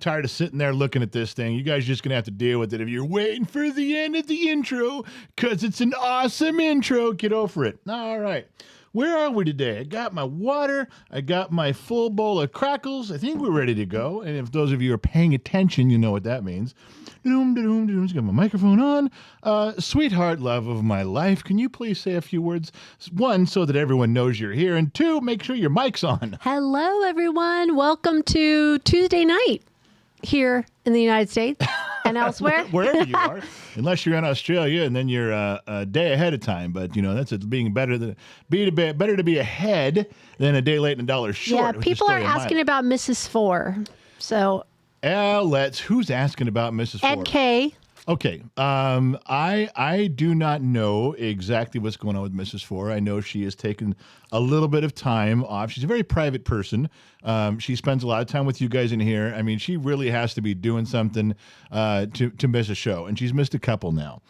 tired of sitting there looking at this thing. You guys are just going to have to deal with it if you're waiting for the end of the intro, because it's an awesome intro. Get over it. All right. Where are we today? I got my water. I got my full bowl of crackles. I think we're ready to go. And if those of you are paying attention, you know what that means. Got my microphone on. Sweetheart, love of my life, can you please say a few words? One, so that everyone knows you're here. And two, make sure your mic's on. Hello, everyone. Welcome to Tuesday night here in the United States and elsewhere. Wherever you are, unless you're in Australia, and then you're a day ahead of time. But you know that's being better to be ahead than a day late and a dollar short. Yeah, people are asking about Mrs. Four. So, who's asking about Mrs. Four? Ed K. Okay. I do not know exactly what's going on with Mrs. Four. I know she has taken a little bit of time off. She's a very private person. She spends a lot of time with you guys in here. I mean, she really has to be doing something to miss a show, and she's missed a couple now.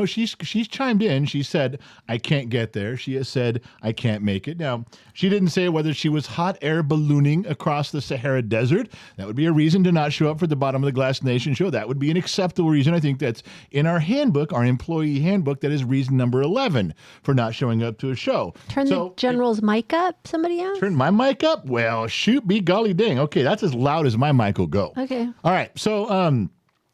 She's chimed in. She said, I can't get there. She has said, I can't make it. Now, she didn't say whether she was hot air ballooning across the Sahara Desert. That would be a reason to not show up for the Bottom of the Glass Nation show. That would be an acceptable reason. I think that's in our handbook, our employee handbook. That is reason number 11 for not showing up to a show. Turn the general's mic up, somebody else? Turn my mic up? Well, shoot, be golly dang. Okay, that's as loud as my mic will go. Okay. All right, so,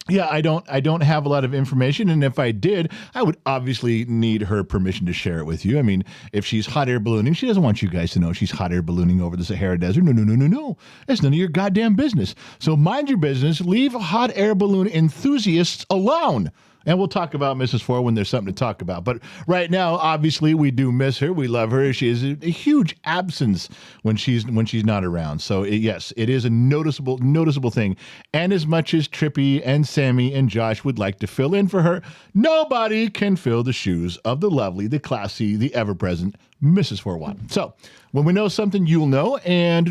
yeah, I don't have a lot of information, and if I did, I would obviously need her permission to share it with you. I mean, if she's hot air ballooning, she doesn't want you guys to know she's hot air ballooning over the Sahara Desert. No. It's none of your goddamn business. So mind your business. Leave hot air balloon enthusiasts alone. And we'll talk about Mrs. Four when there's something to talk about. But right now, obviously, we do miss her. We love her. She is a huge absence when she's not around. So, yes, it is a noticeable thing. And as much as Trippy and Sammy and Josh would like to fill in for her, nobody can fill the shoes of the lovely, the classy, the ever-present Mrs. 41. So, when we know something, you'll know. And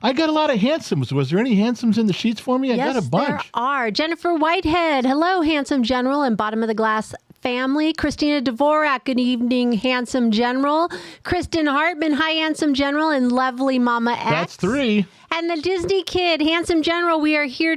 I got a lot of handsomes. Was there any handsomes in the sheets for me? I got a bunch. Yes, there are. Jennifer Whitehead. Hello, handsome general and Bottom of the Glass family. Christina Dvorak. Good evening, handsome general. Kristen Hartman. Hi, handsome general and lovely Mama X. That's 3. And the Disney kid, handsome general. We are here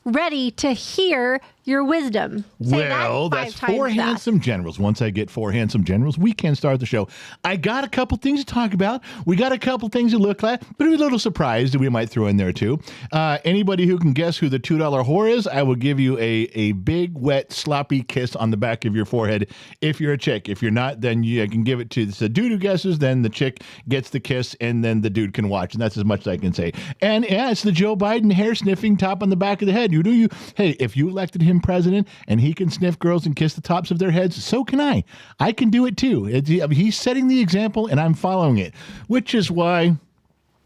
ready to hear your wisdom. Well, that's 4 handsome generals. Once I get 4 handsome generals, we can start the show. I got a couple things to talk about. We got a couple things to look at, but a little surprise that we might throw in there too. Anybody who can guess who the $2 whore is, I will give you a big, wet, sloppy kiss on the back of your forehead if you're a chick. If you're not, then I can give it to the dude who guesses, then the chick gets the kiss, and then the dude can watch. And that's as much as I can say. And yeah, it's the Joe Biden hair-sniffing top on the back of the head. Hey, if you elected him president and he can sniff girls and kiss the tops of their heads, so can I. I can do it too. He's setting the example and I'm following it, which is why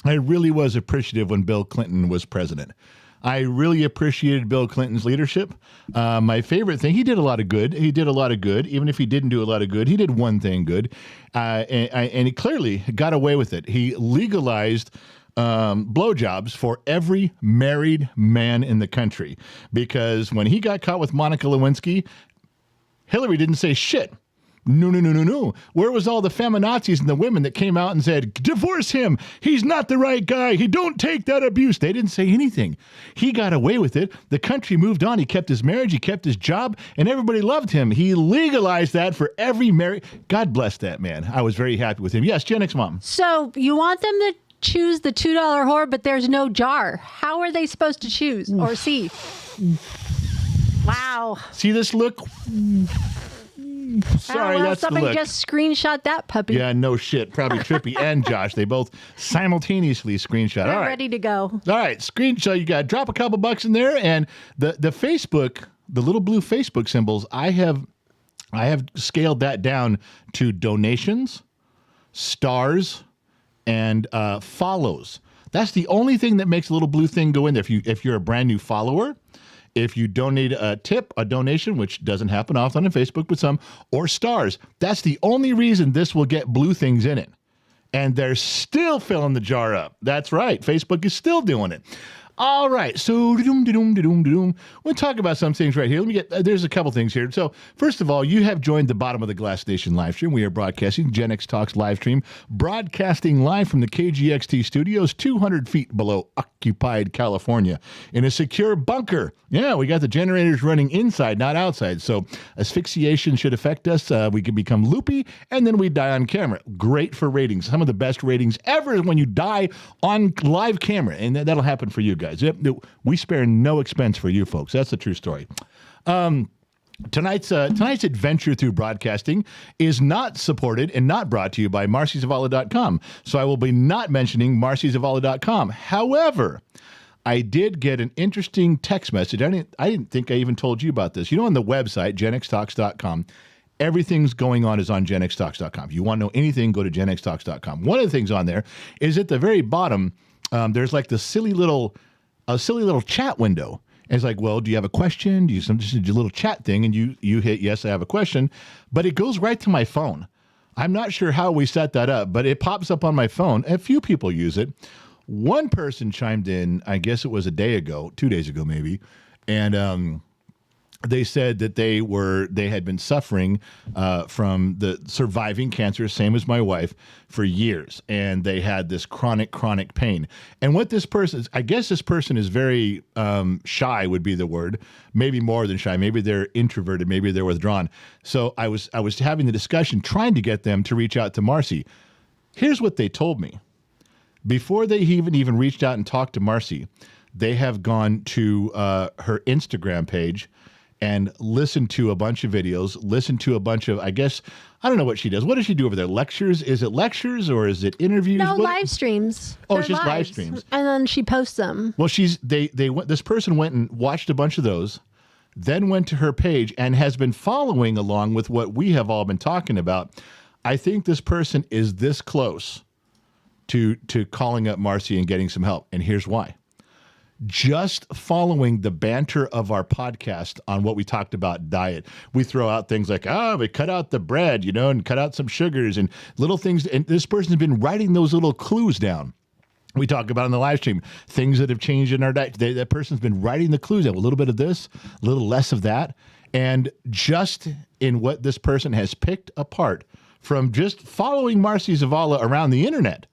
I really was appreciative when Bill Clinton was president. I really appreciated Bill Clinton's leadership. My favorite thing, he did a lot of good. Even if he didn't do a lot of good, he did one thing good. And he clearly got away with it. He legalized blowjobs for every married man in the country, because when he got caught with Monica Lewinsky, Hillary didn't say shit. No. Where was all the feminazis and the women that came out and said, divorce him, he's not the right guy, he don't take that abuse? They didn't say anything. He got away with it. The country moved on. He kept his marriage, he kept his job, and everybody loved him. He legalized that for every married. God bless that man. I was very happy with him. Yes, Gen X mom. So you want them to choose the $2 whore, but there's no jar. How are they supposed to choose or see? Wow. See this look? Sorry, that's the look. Somebody just screenshot that puppy. Yeah, no shit. Probably Trippy and Josh. They both simultaneously screenshot. They're all right. Ready to go. All right, screenshot. You got to drop a couple bucks in there, and the Facebook, the little blue Facebook symbols. I have scaled that down to donations, stars, and follows. That's the only thing that makes a little blue thing go in there. If you're a brand new follower, if you donate a tip, a donation, which doesn't happen often on Facebook, but some, or stars, that's the only reason this will get blue things in it. And they're still filling the jar up. That's right. Facebook is still doing it. All right, so we'll talk about some things right here. Let me get, there's a couple things here. So first of all, you have joined the Bottom of the Glass Nation live stream. We are broadcasting Gen X Talks live stream, broadcasting live from the KGXT studios, 200 feet below occupied California in a secure bunker. Yeah, we got the generators running inside, not outside. So asphyxiation should affect us. We can become loopy and then we die on camera. Great for ratings. Some of the best ratings ever is when you die on live camera, and that'll happen for you guys. We spare no expense for you folks. That's the true story. Tonight's adventure through broadcasting is not supported and not brought to you by MarcyZavala.com. So I will be not mentioning MarcyZavala.com. However, I did get an interesting text message. I didn't think I even told you about this. You know, on the website, GenXTalks.com, everything's going on is on GenXTalks.com. If you want to know anything, go to GenXTalks.com. One of the things on there is at the very bottom, there's like this silly little chat window. And it's like, well, do you have a question? Do you just a little chat thing? And you hit, yes, I have a question. But it goes right to my phone. I'm not sure how we set that up, but it pops up on my phone. A few people use it. One person chimed in, I guess it was a day ago, 2 days ago maybe, and they said that they had been suffering from the surviving cancer, same as my wife, for years, and they had this chronic pain. And what this person, I guess this person is very shy would be the word, maybe more than shy. Maybe they're introverted, maybe they're withdrawn. So I was having the discussion, trying to get them to reach out to Marcy. Here's what they told me. Before they even reached out and talked to Marcy, they have gone to her Instagram page and listened to a bunch of videos, listened to a bunch of, I guess, I don't know what she does. What does she do over there? Lectures? Is it lectures or is it interviews? No, live streams. Oh, it's just live streams. And then she posts them. Well, this person went and watched a bunch of those, then went to her page and has been following along with what we have all been talking about. I think this person is this close to calling up Marcy and getting some help. And here's why. Just following the banter of our podcast on what we talked about diet, we throw out things like, we cut out the bread, and cut out some sugars and little things. And this person's been writing those little clues down. We talk about in the live stream, things that have changed in our diet. That person's been writing the clues down, a little bit of this, a little less of that. And just in what this person has picked apart from just following Marcy Zavala around the internet,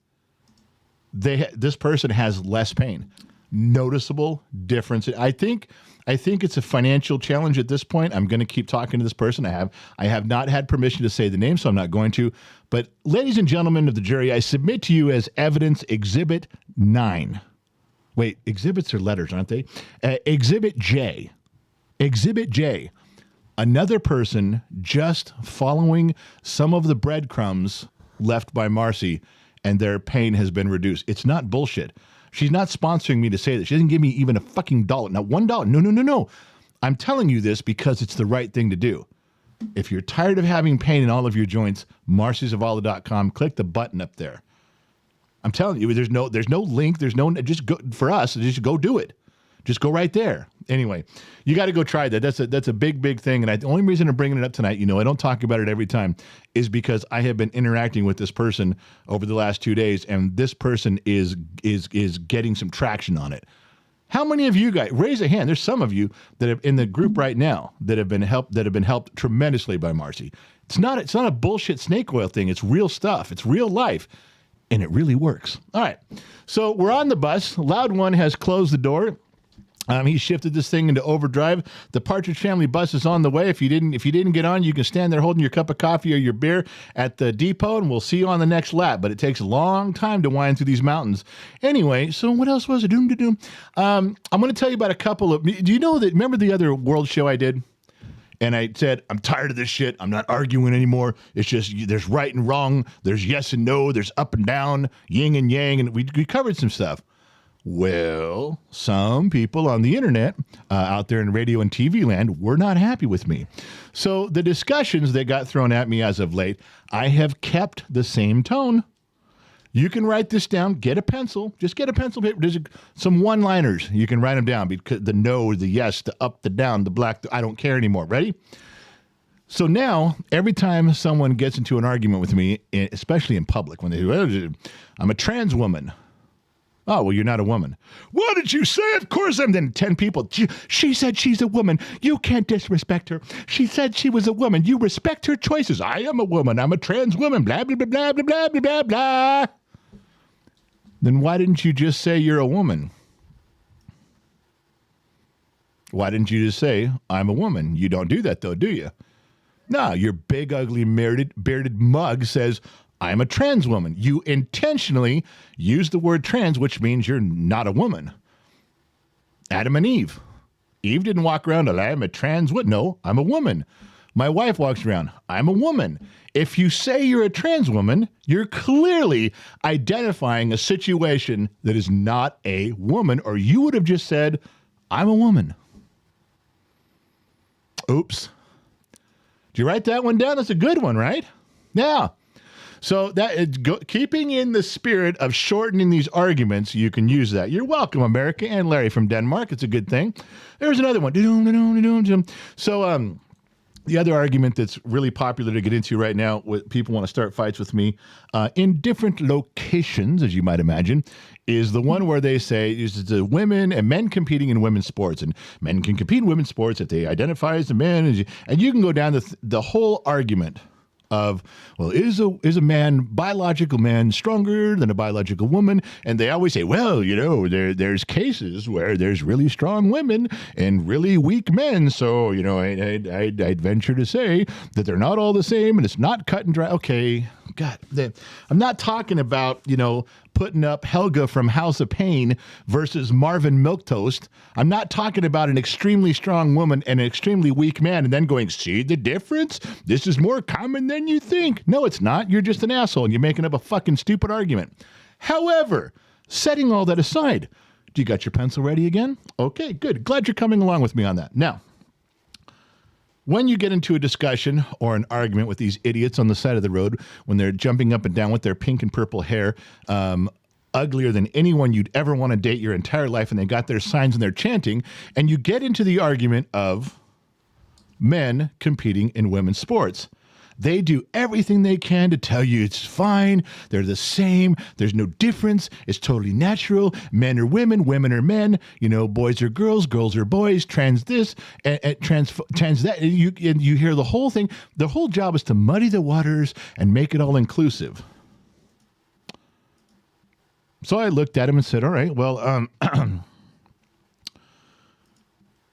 this person has less pain. Noticeable difference. I think it's a financial challenge at this point. I'm going to keep talking to this person. I have not had permission to say the name, so I'm not going to. But ladies and gentlemen of the jury, I submit to you as evidence Exhibit 9. Wait, exhibits are letters, aren't they? Exhibit J. Exhibit J. Another person just following some of the breadcrumbs left by Marcy, and their pain has been reduced. It's not bullshit. She's not sponsoring me to say this. She doesn't give me even a fucking dollar. Not $1. No. I'm telling you this because it's the right thing to do. If you're tired of having pain in all of your joints, MarcyZavala.com, click the button up there. I'm telling you, there's no link. Just go for us. Just go do it. Just go right there. Anyway, you got to go try that. That's a big thing. And the only reason I'm bringing it up tonight, I don't talk about it every time, is because I have been interacting with this person over the last 2 days, and this person is getting some traction on it. How many of you guys, raise a hand? There's some of you that have in the group right now that have been helped tremendously by Marcy. It's not a bullshit snake oil thing. It's real stuff. It's real life, and it really works. All right, so we're on the bus. Loud One has closed the door. He shifted this thing into overdrive. The Partridge Family bus is on the way. If you didn't get on, you can stand there holding your cup of coffee or your beer at the depot, and we'll see you on the next lap. But it takes a long time to wind through these mountains. Anyway, so what else was it? I'm going to tell you about a couple of. Do you know that? Remember the other world show I did? And I said, I'm tired of this shit. I'm not arguing anymore. It's just there's right and wrong. There's yes and no. There's up and down, yin and yang. And we covered some stuff. Well, some people on the internet out there in radio and TV land were not happy with me. So the discussions that got thrown at me as of late, I have kept the same tone. You can write this down. Get a pencil. Just get a pencil paper. There's some one-liners. You can write them down because the no, the yes, the up, the down, the black, I don't care anymore. Ready? So now, every time someone gets into an argument with me, especially in public, when they do, I'm a trans woman. Oh, well, you're not a woman. What did you say? Of course I'm. Then 10 people. She said she's a woman. You can't disrespect her. She said she was a woman. You respect her choices. I am a woman. I'm a trans woman. Blah, blah, blah, blah, blah, blah, blah, blah, blah. Then why didn't you just say you're a woman? Why didn't you just say, I'm a woman? You don't do that, though, do you? No, your big, ugly, bearded mug says, I'm a trans woman. You intentionally use the word trans, which means you're not a woman. Adam and Eve. Eve didn't walk around, I'm a trans woman. No, I'm a woman. My wife walks around, I'm a woman. If you say you're a trans woman, you're clearly identifying a situation that is not a woman, or you would have just said, I'm a woman. Oops. Did you write that one down? That's a good one, right? Yeah. So that is keeping in the spirit of shortening these arguments, you can use that. You're welcome, America, and Larry from Denmark. It's a good thing. There's another one. So the other argument that's really popular to get into right now, with people want to start fights with me in different locations, as you might imagine, is the one where they say is the women and men competing in women's sports, and men can compete in women's sports if they identify as a man, and you can go down the whole argument of, well, is a man, biological man, stronger than a biological woman? And they always say, well, there's cases where there's really strong women and really weak men. So, I'd venture to say that they're not all the same and it's not cut and dry. Okay, God, I'm not talking about, putting up Helga from House of Pain versus Marvin Milquetoast. I'm not talking about an extremely strong woman and an extremely weak man and then going, see the difference? This is more common than you think. No, it's not. You're just an asshole and you're making up a fucking stupid argument. However, setting all that aside, do you got your pencil ready again? Okay, good. Glad you're coming along with me on that. Now, when you get into a discussion or an argument with these idiots on the side of the road, when they're jumping up and down with their pink and purple hair, uglier than anyone you'd ever want to date your entire life, and they got their signs and they're chanting, and you get into the argument of men competing in women's sports. They do everything they can to tell you it's fine, they're the same, there's no difference, it's totally natural, men are women, women are men, boys are girls, girls are boys, trans this, and trans that, and you hear the whole thing. The whole job is to muddy the waters and make it all inclusive. So I looked at him and said, all right, well,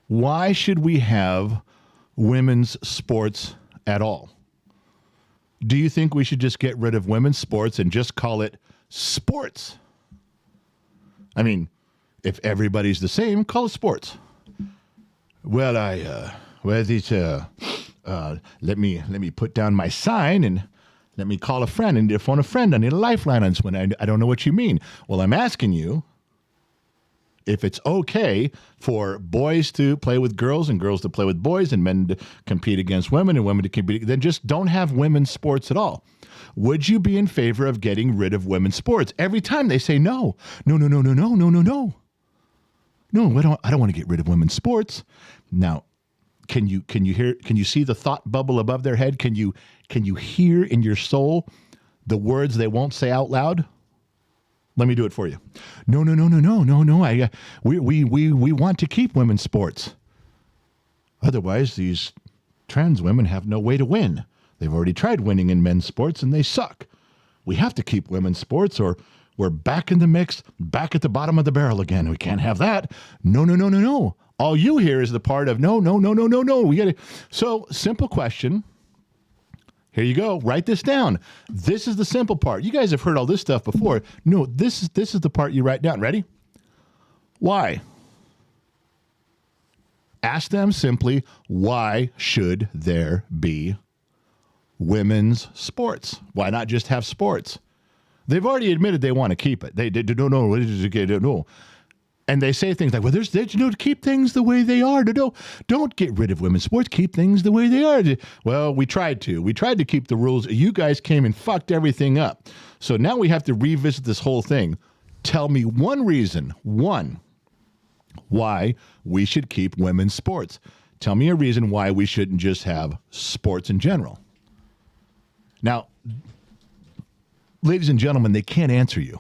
why should we have women's sports at all? Do you think we should just get rid of women's sports and just call it sports? I mean, if everybody's the same, call it sports. Well, let me put down my sign and let me call a friend. I need to phone a friend. I need a lifeline on this one. I don't know what you mean. Well, I'm asking you if it's okay for boys to play with girls and girls to play with boys and men to compete against women and women to compete, then just don't have women's sports at all. Would you be in favor of getting rid of women's sports? Every time they say no. No, I don't want to get rid of women's sports. Now, can you see the thought bubble above their head? Can you hear in your soul the words they won't say out loud? Let me do it for you. No. We want to keep women's sports. Otherwise, these trans women have no way to win. They've already tried winning in men's sports and they suck. We have to keep women's sports or we're back in the mix, back at the bottom of the barrel again. We can't have that. No. All you hear is the part of no. We got to. So, simple question. Here you go. Write this down. This is the simple part. You guys have heard all this stuff before. No, this is the part you write down. Ready? Why? Ask them simply, why should there be women's sports? Why not just have sports? They've already admitted they want to keep it. They don't know. And they say things like, well, there's keep things the way they are. No, don't get rid of women's sports. Keep things the way they are. Well, we tried to. We tried to keep the rules. You guys came and fucked everything up. So now we have to revisit this whole thing. Tell me one reason, why we should keep women's sports. Tell me a reason why we shouldn't just have sports in general. Now, ladies and gentlemen, they can't answer you.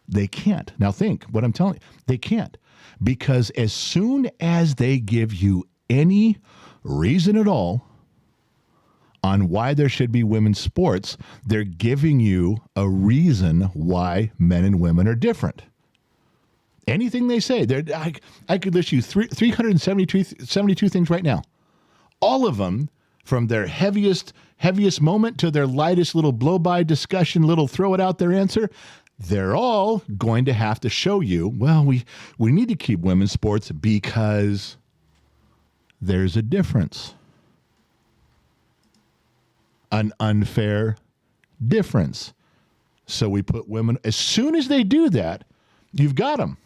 They can't. Now think what I'm telling you. They can't. Because as soon as they give you any reason at all on why there should be women's sports, they're giving you a reason why men and women are different. Anything they say, I could list you 372 things right now. All of them, from their heaviest moment to their lightest little blow-by discussion, little throw it out there answer, they're all going to have to show you, well, we need to keep women's sports because there's a difference. An unfair difference. So we put women, as soon as they do that, you've got them.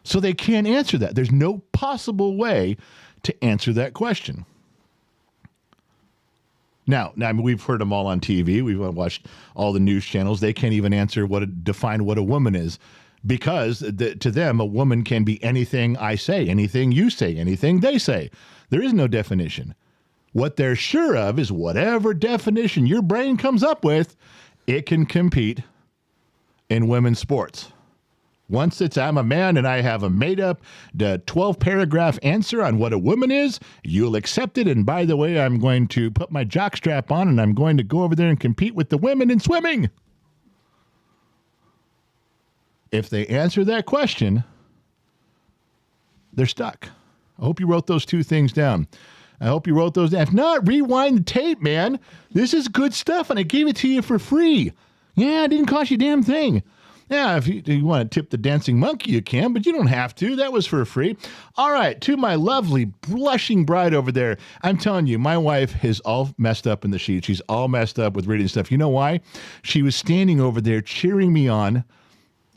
So they can't answer that. There's no possible way to answer that question. Now, I mean, we've heard them all on TV. We've watched all the news channels. They can't even define what a woman is, because to them, a woman can be anything I say, anything you say, anything they say. There is no definition. What they're sure of is whatever definition your brain comes up with, it can compete in women's sports. Once I'm a man and I have a made-up 12-paragraph answer on what a woman is, you'll accept it. And by the way, I'm going to put my jockstrap on and I'm going to go over there and compete with the women in swimming. If they answer that question, they're stuck. I hope you wrote those two things down. I hope you wrote those down. If not, rewind the tape, man. This is good stuff, and I gave it to you for free. Yeah, it didn't cost you a damn thing. Yeah, if you want to tip the dancing monkey, you can, but you don't have to. That was for free. All right, to my lovely blushing bride over there, I'm telling you, my wife is all messed up in the sheets. She's all messed up with reading stuff. You know why? She was standing over there cheering me on.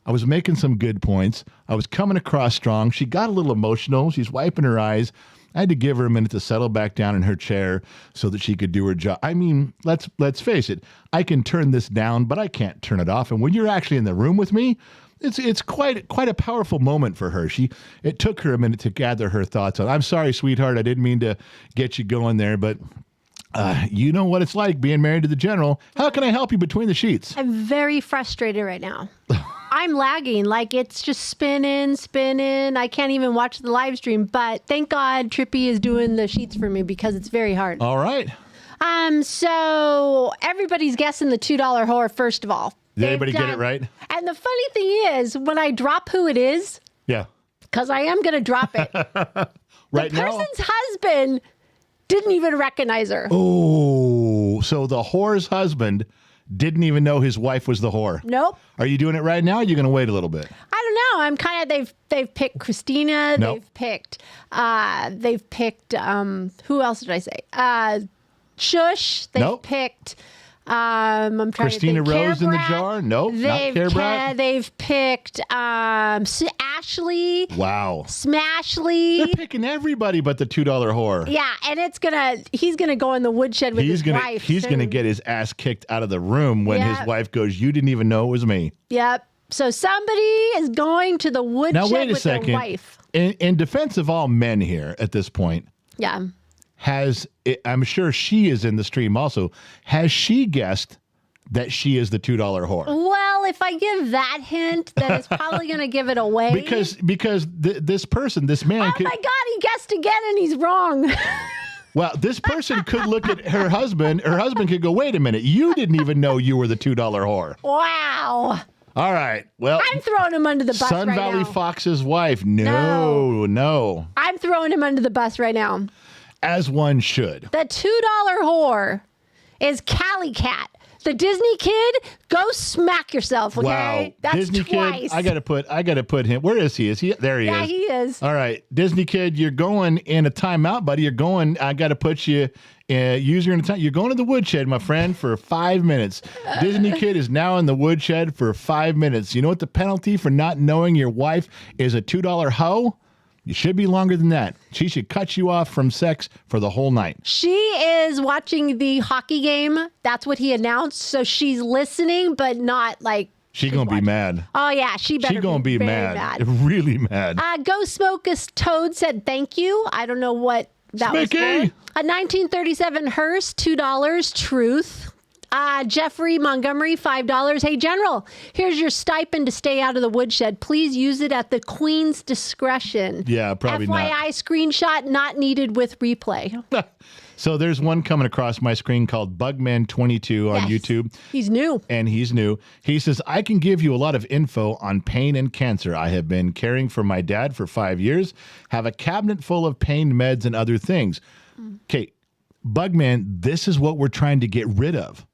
I was making some good points. I was coming across strong. She got a little emotional. She's wiping her eyes. I had to give her a minute to settle back down in her chair so that she could do her job. I mean, let's face it. I can turn this down, but I can't turn it off. And when you're actually in the room with me, it's quite a powerful moment for her. It took her a minute to gather her thoughts on. I'm sorry, sweetheart. I didn't mean to get you going there, but you know what it's like being married to the general. How can I help you between the sheets? I'm very frustrated right now. I'm lagging. Like, it's just spinning. I can't even watch the live stream, but thank God Trippy is doing the sheets for me because it's very hard. All right. So everybody's guessing the $2 whore, first of all. Did anybody get it right? And the funny thing is, when I drop who it is, yeah, because I am going to drop it. Right the now? person's husband didn't even recognize her. Oh, so the whore's husband didn't even know his wife was the whore. Nope. Are you doing it right now? Or are you going to wait a little bit? I don't know. I'm kind of, they've picked Christina. Nope. They've picked, who else did I say? Shush. They've Nope. picked, I'm trying Christina to think. Rose in the Care jar? Nope, not Care Brat. They've picked, Ashley. Wow. Smashly. They're picking everybody but the $2 whore. Yeah, and he's gonna go in the woodshed with his wife. He's going to get his ass kicked out of the room when his wife goes, you didn't even know it was me. Yep. So somebody is going to the woodshed Now, wait a with second. their wife. In defense of all men here at this point, Yeah. I'm sure she is in the stream also, has she guessed that she is the $2 whore? Well, if I give that hint, then it's probably going to give it away. Because this man oh could... my God, he guessed again and he's wrong. Well, this person could look at her husband. Her husband could go, wait a minute, you didn't even know you were the $2 whore. Wow. All right. Well, I'm throwing him under the bus Sun right Valley now. Fox's wife. No. I'm throwing him under the bus right now. As one should. The $2 whore is Cali Cat. The Disney kid, go smack yourself, okay? Wow. That's Disney twice. kid, I gotta put him. Where is he? Is he there? Yeah, is. he is. All right, Disney kid, you're going in a timeout, buddy. You're going. I gotta put you. User in a time. You're going to the woodshed, my friend, for 5 minutes. Disney kid is now in the woodshed for 5 minutes. You know what the penalty for not knowing your wife is a $2 hoe? You should be longer than that. She should cut you off from sex for the whole night. She is watching the hockey game. That's what he announced. So she's listening, but not like. She's going to be mad. Oh, yeah. She better She's going to be very mad. Really mad. Go Smoke a Toad said thank you. I don't know what that was for. Smicky! A 1937 hearse, $2. Truth. Jeffrey Montgomery, $5. Hey, General, here's your stipend to stay out of the woodshed. Please use it at the Queen's discretion. Yeah, probably FYI, not. screenshot not needed with replay. So there's one coming across my screen called Bugman22 on YouTube. He's new. And he's new. He says, I can give you a lot of info on pain and cancer. I have been caring for my dad for 5 years, have a cabinet full of pain meds and other things. Okay, Bugman, this is what we're trying to get rid of.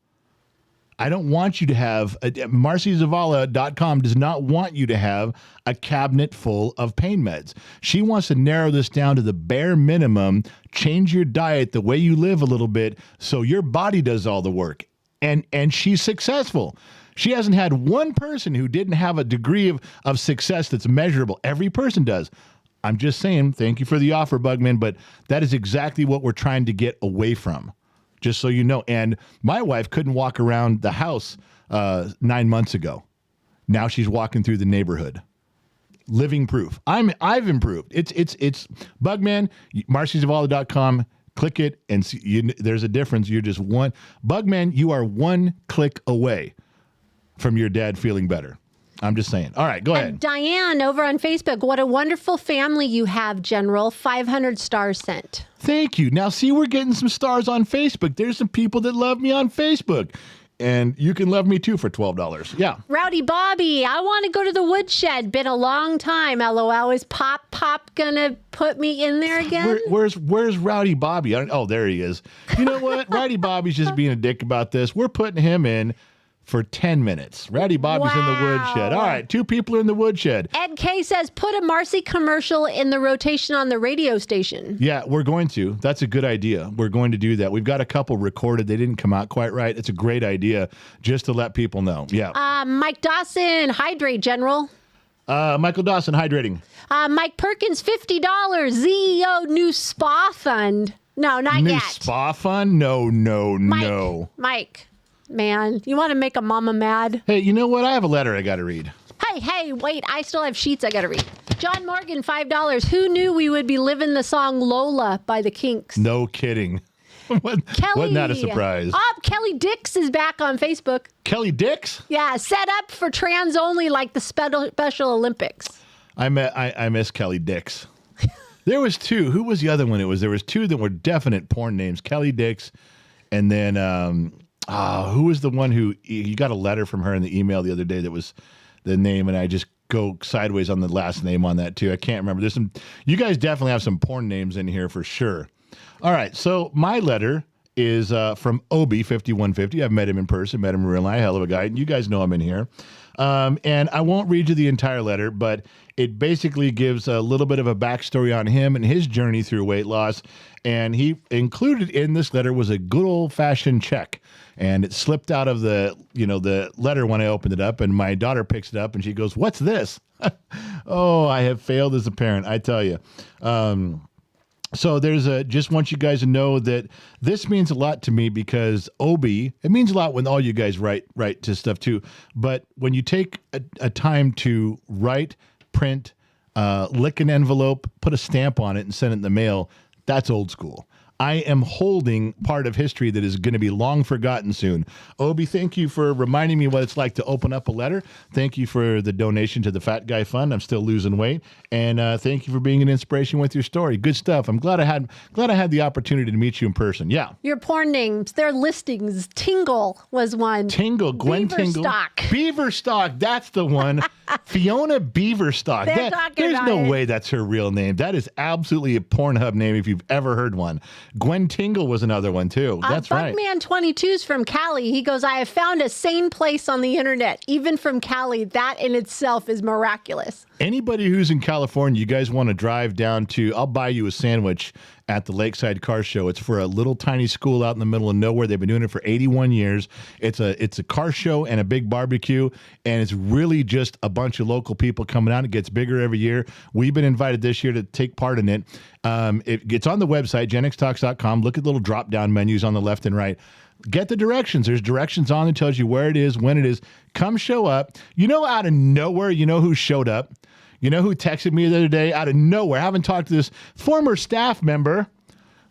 I don't want you to have, MarcyZavala.com does not want you to have a cabinet full of pain meds. She wants to narrow this down to the bare minimum, change your diet, the way you live a little bit, so your body does all the work. And she's successful. She hasn't had one person who didn't have a degree of success that's measurable. Every person does. I'm just saying, thank you for the offer, Bugman, but that is exactly what we're trying to get away from. Just so you know. And my wife couldn't walk around the house 9 months ago. Now she's walking through the neighborhood. Living proof. I've improved. It's Bugman, MarcyZavala.com. Click it and see, there's a difference. You're just one. Bugman, you are one click away from your dad feeling better. I'm just saying. All right, go ahead. Diane over on Facebook. What a wonderful family you have, General. 500 stars sent. Thank you. Now, see, we're getting some stars on Facebook. There's some people that love me on Facebook. And you can love me too for $12. Yeah. Rowdy Bobby, I want to go to the woodshed. Been a long time. LOL. Is Pop gonna put me in there again? Where's Rowdy Bobby? Oh, there he is. You know what? Rowdy Bobby's just being a dick about this. We're putting him in for 10 minutes. Rowdy Bobby's in the woodshed. All right, 2 people are in the woodshed. Ed K says, put a Marcy commercial in the rotation on the radio station. Yeah, we're going to. That's a good idea. We're going to do that. We've got a couple recorded. They didn't come out quite right. It's a great idea just to let people know. Yeah. Mike Dawson, hydrate, General. Michael Dawson, hydrating. Mike Perkins, $50. ZEO new spa fund. No, not new yet. New spa fund? No. Mike. Man, you want to make a mama mad? Hey, you know what? I have a letter I got to read. Hey, wait. I still have sheets I got to read. John Morgan, $5. Who knew we would be living the song Lola by the Kinks? No kidding. Wasn't that a surprise? Kelly Dix is back on Facebook. Kelly Dix? Yeah, set up for trans only like the Special Olympics. I miss Kelly Dix. There was 2. Who was the other one? There was 2 that were definite porn names. Kelly Dix, and then... who was the one who you got a letter from her in the email the other day that was the name, and I just go sideways on the last name on that too. I can't remember. You guys definitely have some porn names in here for sure. All right, so my letter is from Obi5150. I've met him in person, met him in real life, hell of a guy. And you guys know him in here. And I won't read you the entire letter, but it basically gives a little bit of a backstory on him and his journey through weight loss. And he included in this letter was a good old-fashioned check. And it slipped out of the letter when I opened it up, and my daughter picks it up and she goes, "What's this?" Oh, I have failed as a parent, I tell you. So just want you guys to know that this means a lot to me because Obi, it means a lot when all you guys write to stuff too. But when you take a time to write, print, lick an envelope, put a stamp on it and send it in the mail, that's old school. I am holding part of history that is going to be long forgotten soon. Obi, thank you for reminding me what it's like to open up a letter. Thank you for the donation to the Fat Guy Fund. I'm still losing weight. And thank you for being an inspiration with your story. Good stuff. I'm glad I had the opportunity to meet you in person. Yeah. Your porn names, their listings. Tingle was one. Tingle, Gwen Tingle. Beaverstock, that's the one. Fiona Beaverstock. There's no way that's her real name. That is absolutely a Pornhub name if you've ever heard one. Gwen Tingle was another one too. That's right. Buckman22's from Cali. He goes, I have found a sane place on the internet. Even from Cali, that in itself is miraculous. Anybody who's in California, you guys want to drive down to, I'll buy you a sandwich at the Lakeside Car Show. It's for a little tiny school out in the middle of nowhere. They've been doing it for 81 years. It's a car show and a big barbecue, and it's really just a bunch of local people coming out. It gets bigger every year. We've been invited this year to take part in it. It's on the website, genxtalks.com. Look at the little drop-down menus on the left and right. Get the directions. There's directions on that tells you where it is, when it is. Come show up. Out of nowhere, who showed up? You know who texted me the other day out of nowhere? I haven't talked to this former staff member,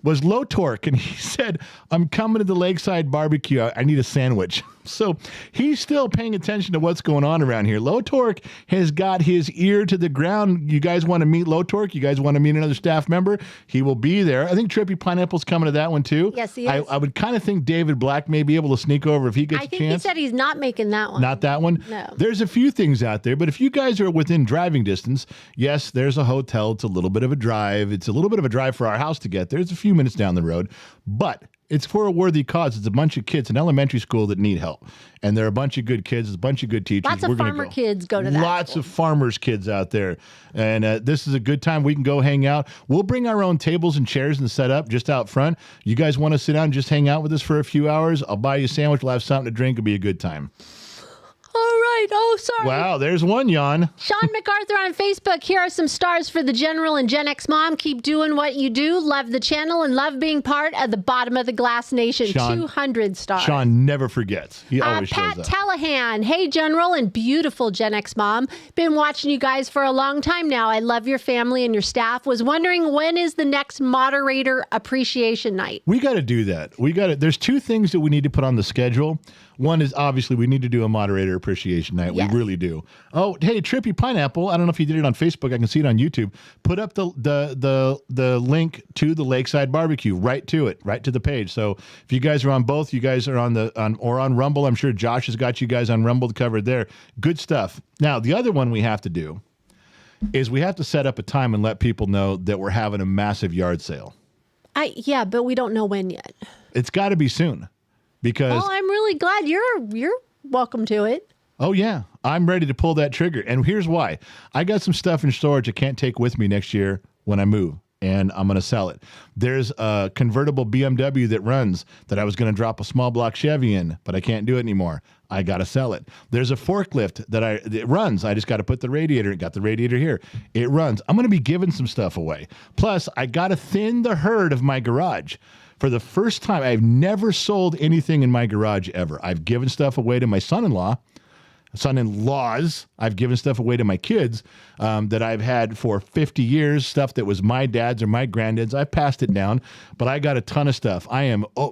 was Low Torque, and he said, I'm coming to the Lakeside Barbecue. I need a sandwich. So he's still paying attention to what's going on around here. Low Torque has got his ear to the ground. You guys want to meet Low Torque? You guys want to meet another staff member? He will be there. I think Trippy Pineapple's coming to that one too. Yes, he is. I would kind of think David Black may be able to sneak over if he gets a chance. I think he said he's not making that one. Not that one? No. There's a few things out there, but if you guys are within driving distance, yes, there's a hotel. It's a little bit of a drive. It's a little bit of a drive for our house to get there. It's a few minutes down the road, but it's for a worthy cause. It's a bunch of kids in elementary school that need help. And there are a bunch of good kids, a bunch of good teachers. Lots of farmer kids go to that. Lots of farmers' kids out there. And this is a good time. We can go hang out. We'll bring our own tables and chairs and set up just out front. You guys want to sit down and just hang out with us for a few hours? I'll buy you a sandwich. We'll have something to drink. It'll be a good time. All right. Oh, sorry. Wow, there's one yawn. Sean MacArthur on Facebook. Here are some stars for the General and Gen X Mom. Keep doing what you do. Love the channel and love being part of the Bottom of the Glass Nation. Sean, 200 stars. Sean never forgets. He always shows up. Pat Tallahan. Hey, General and beautiful Gen X Mom. Been watching you guys for a long time now. I love your family and your staff. Was wondering when is the next moderator appreciation night? We got to do that. There's two things that we need to put on the schedule. One is obviously we need to do a moderator appreciation night. Yes. We really do. Oh, hey, Trippy Pineapple. I don't know if you did it on Facebook. I can see it on YouTube. Put up the link to the Lakeside Barbecue right to it, right to the page. So if you guys are on both, you guys are on Rumble. I'm sure Josh has got you guys on Rumble covered there. Good stuff. Now, the other one we have to do is we have to set up a time and let people know that we're having a massive yard sale. Yeah, but we don't know when yet. It's got to be soon. Because well, I'm really glad you're welcome to it. Oh, yeah. I'm ready to pull that trigger. And here's why. I got some stuff in storage I can't take with me next year when I move, and I'm going to sell it. There's a convertible BMW that runs that I was going to drop a small block Chevy in, but I can't do it anymore. I got to sell it. There's a forklift that runs. I just got to put the radiator. Got the radiator here. It runs. I'm going to be giving some stuff away. Plus, I got to thin the herd of my garage. For the first time, I've never sold anything in my garage ever. I've given stuff away to my son-in-laws. I've given stuff away to my kids that I've had for 50 years, stuff that was my dad's or my granddad's. I've passed it down, but I got a ton of stuff.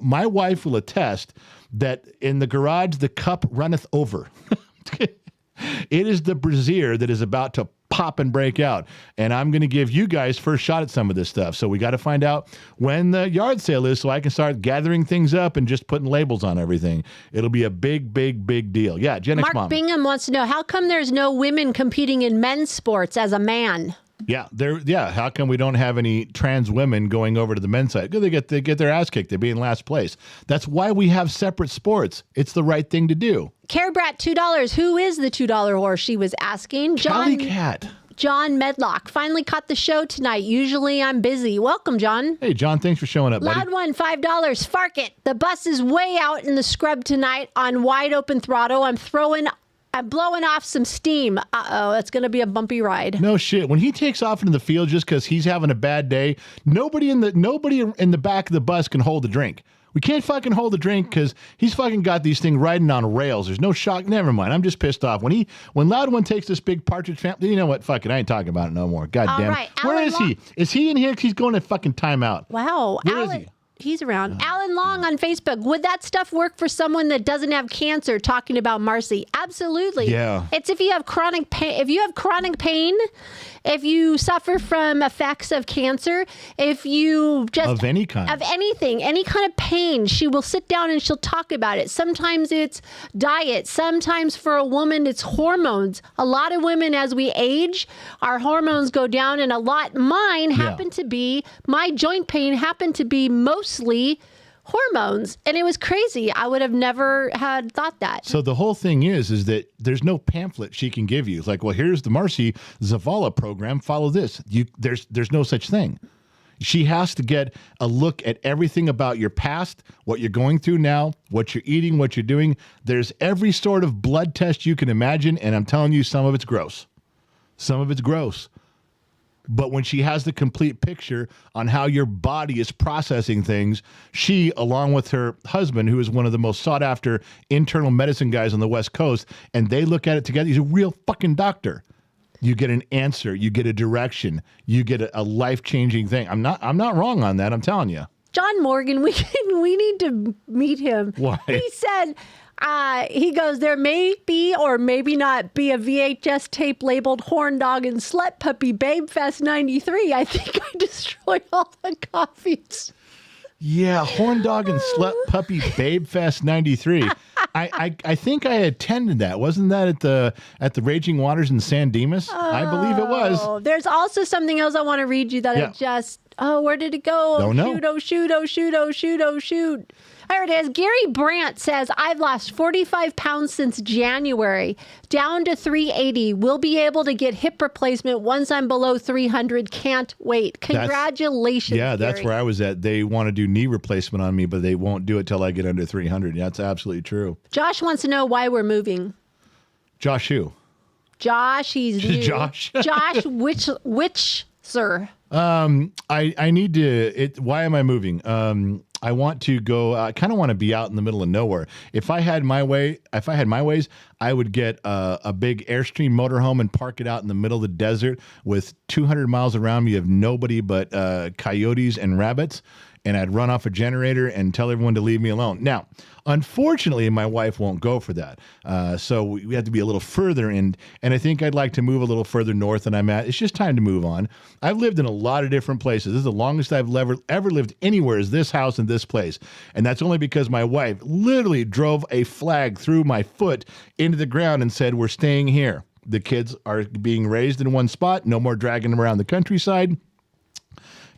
My wife will attest that in the garage, the cup runneth over. It is the brazier that is about to pop and break out. And I'm going to give you guys first shot at some of this stuff. So we got to find out when the yard sale is so I can start gathering things up and just putting labels on everything. It'll be a big, big, big deal. Yeah, Gen X Mom. Mark Bingham wants to know, how come there's no women competing in men's sports as a man? Yeah, how come we don't have any trans women going over to the men's side? They get their ass kicked. They'd be in last place. That's why we have separate sports. It's the right thing to do. Care Brat, $2. Who is the $2 horse? She was asking. Cali Cat. John Medlock. Finally caught the show tonight. Usually I'm busy. Welcome, John. Hey, John. Thanks for showing up, buddy. Loud one, $5. Fark it. The bus is way out in the scrub tonight on wide open throttle. I'm blowing off some steam. Uh-oh, it's going to be a bumpy ride. No shit. When he takes off into the field just because he's having a bad day, nobody in the back of the bus can hold a drink. We can't fucking hold a drink because he's fucking got these things riding on rails. There's no shock. Never mind. I'm just pissed off. When Loud One takes this big partridge family, you know what? Fuck it. I ain't talking about it no more. God damn it. Where is he? Is he in here? He's going to fucking timeout. Wow. Where is he? He's around. Alan Long on Facebook. Would that stuff work for someone that doesn't have cancer? Talking about Marcy. Absolutely. Yeah. It's if you have chronic pain. If you have chronic pain, if you suffer from effects of cancer, if you just of any kind, of anything, any kind of pain, she will sit down and she'll talk about it. Sometimes it's diet. Sometimes for a woman, it's hormones. A lot of women, as we age, our hormones go down, and mine happened to be, my joint pain happened to be mostly hormones, and it was crazy. I would have never had thought that. So the whole thing is that there's no pamphlet she can give you. It's like, well, here's the Marcy Zavala program. Follow this. There's no such thing. She has to get a look at everything about your past, what you're going through now, what you're eating, what you're doing. There's every sort of blood test you can imagine, and I'm telling you, some of it's gross. Some of it's gross. But when she has the complete picture on how your body is processing things, she, along with her husband, who is one of the most sought-after internal medicine guys on the West Coast, and they look at it together. He's a real fucking doctor. You get an answer. You get a direction. You get a life-changing thing. I'm not wrong on that. I'm telling you. John Morgan, we need to meet him. Why? He said, he goes, there may be or maybe not be a VHS tape labeled Horn Dog and Slut Puppy Babe Fest 93. I think I destroyed all the copies. Yeah, Horn Dog and Slut Puppy Babe Fest 93. I think I attended that. Wasn't that at the Raging Waters in San Dimas? I believe it was. There's also something else I want to read you that I just, where did it go? Don't know. Shoot, oh, shoot, oh, shoot, oh, shoot, oh, shoot. There it is. Gary Brandt says, I've lost 45 pounds since January, down to 380. Will be able to get hip replacement once I'm below 300. Can't wait. Congratulations, that's Gary. where I was at. They want to do knee replacement on me, but they won't do it till I get under 300. That's absolutely true. Josh wants to know why we're moving. Josh who? Josh, he's new. Josh? Josh, which, sir? I need to, why am I moving? I want to go, I kind of want to be out in the middle of nowhere. If I had my ways, I would get a big Airstream motorhome and park it out in the middle of the desert with 200 miles around me of nobody but coyotes and rabbits. And I'd run off a generator and tell everyone to leave me alone. Now, unfortunately, my wife won't go for that. So we have to be a little further. And I think I'd like to move a little further north than I'm at. It's just time to move on. I've lived in a lot of different places. This is the longest I've ever lived anywhere is this house and this place. And that's only because my wife literally drove a flag through my foot into the ground and said, we're staying here. The kids are being raised in one spot. No more dragging them around the countryside.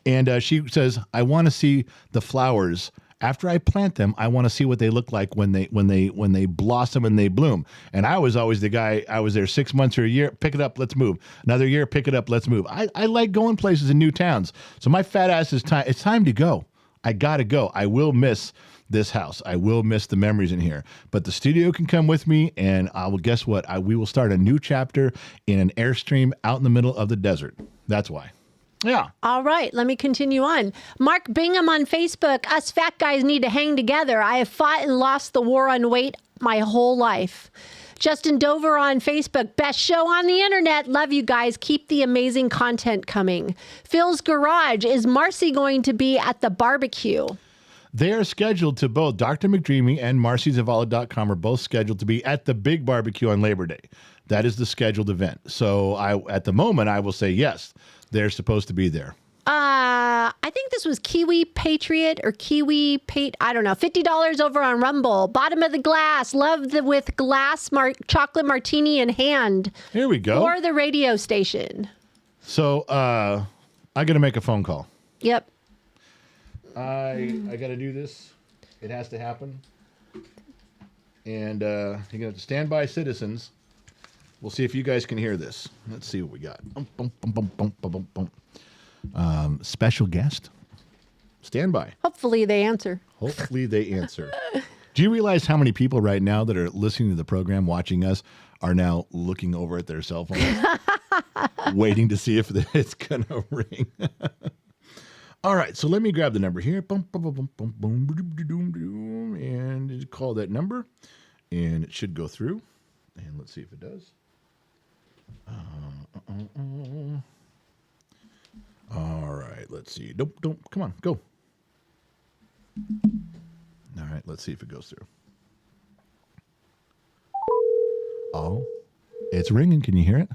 And she says, I want to see the flowers. After I plant them, I want to see what they look like when they blossom and they bloom. And I was always the guy, I was there 6 months or a year, pick it up, let's move. Another year, pick it up, let's move. I like going places in new towns. So my fat ass it's time to go. I got to go. I will miss this house. I will miss the memories in here. But the studio can come with me, and I will, guess what? We will start a new chapter in an Airstream out in the middle of the desert. That's why. Yeah. All right. Let me continue on. Mark Bingham on Facebook. Us fat guys need to hang together. I have fought and lost the war on weight my whole life. Justin Dover on Facebook. Best show on the internet. Love you guys. Keep the amazing content coming. Phil's Garage. Is Marcy going to be at the barbecue? They are scheduled to both. Dr. McDreamy and MarcyZavala.com are both scheduled to be at the big barbecue on Labor Day. That is the scheduled event. So at the moment, I will say yes. They're supposed to be there. I think this was Kiwi Patriot or Kiwi I don't know. $50 over on Rumble. Bottom of the glass. Love with glass chocolate martini in hand. Here we go. Or the radio station. So I got to make a phone call. Yep. I got to do this. It has to happen. And you're going to have to stand by, citizens. We'll see if you guys can hear this. Let's see what we got. Special guest. Stand by. Hopefully they answer. Hopefully they answer. Do you realize how many people right now that are listening to the program, watching us, are now looking over at their cell phones, waiting to see if it's going to ring? All right, so let me grab the number here. And call that number. And it should go through. And let's see if it does. All right, let's see. Don't. Come on, go. All right, let's see if it goes through. Oh, it's ringing. Can you hear it?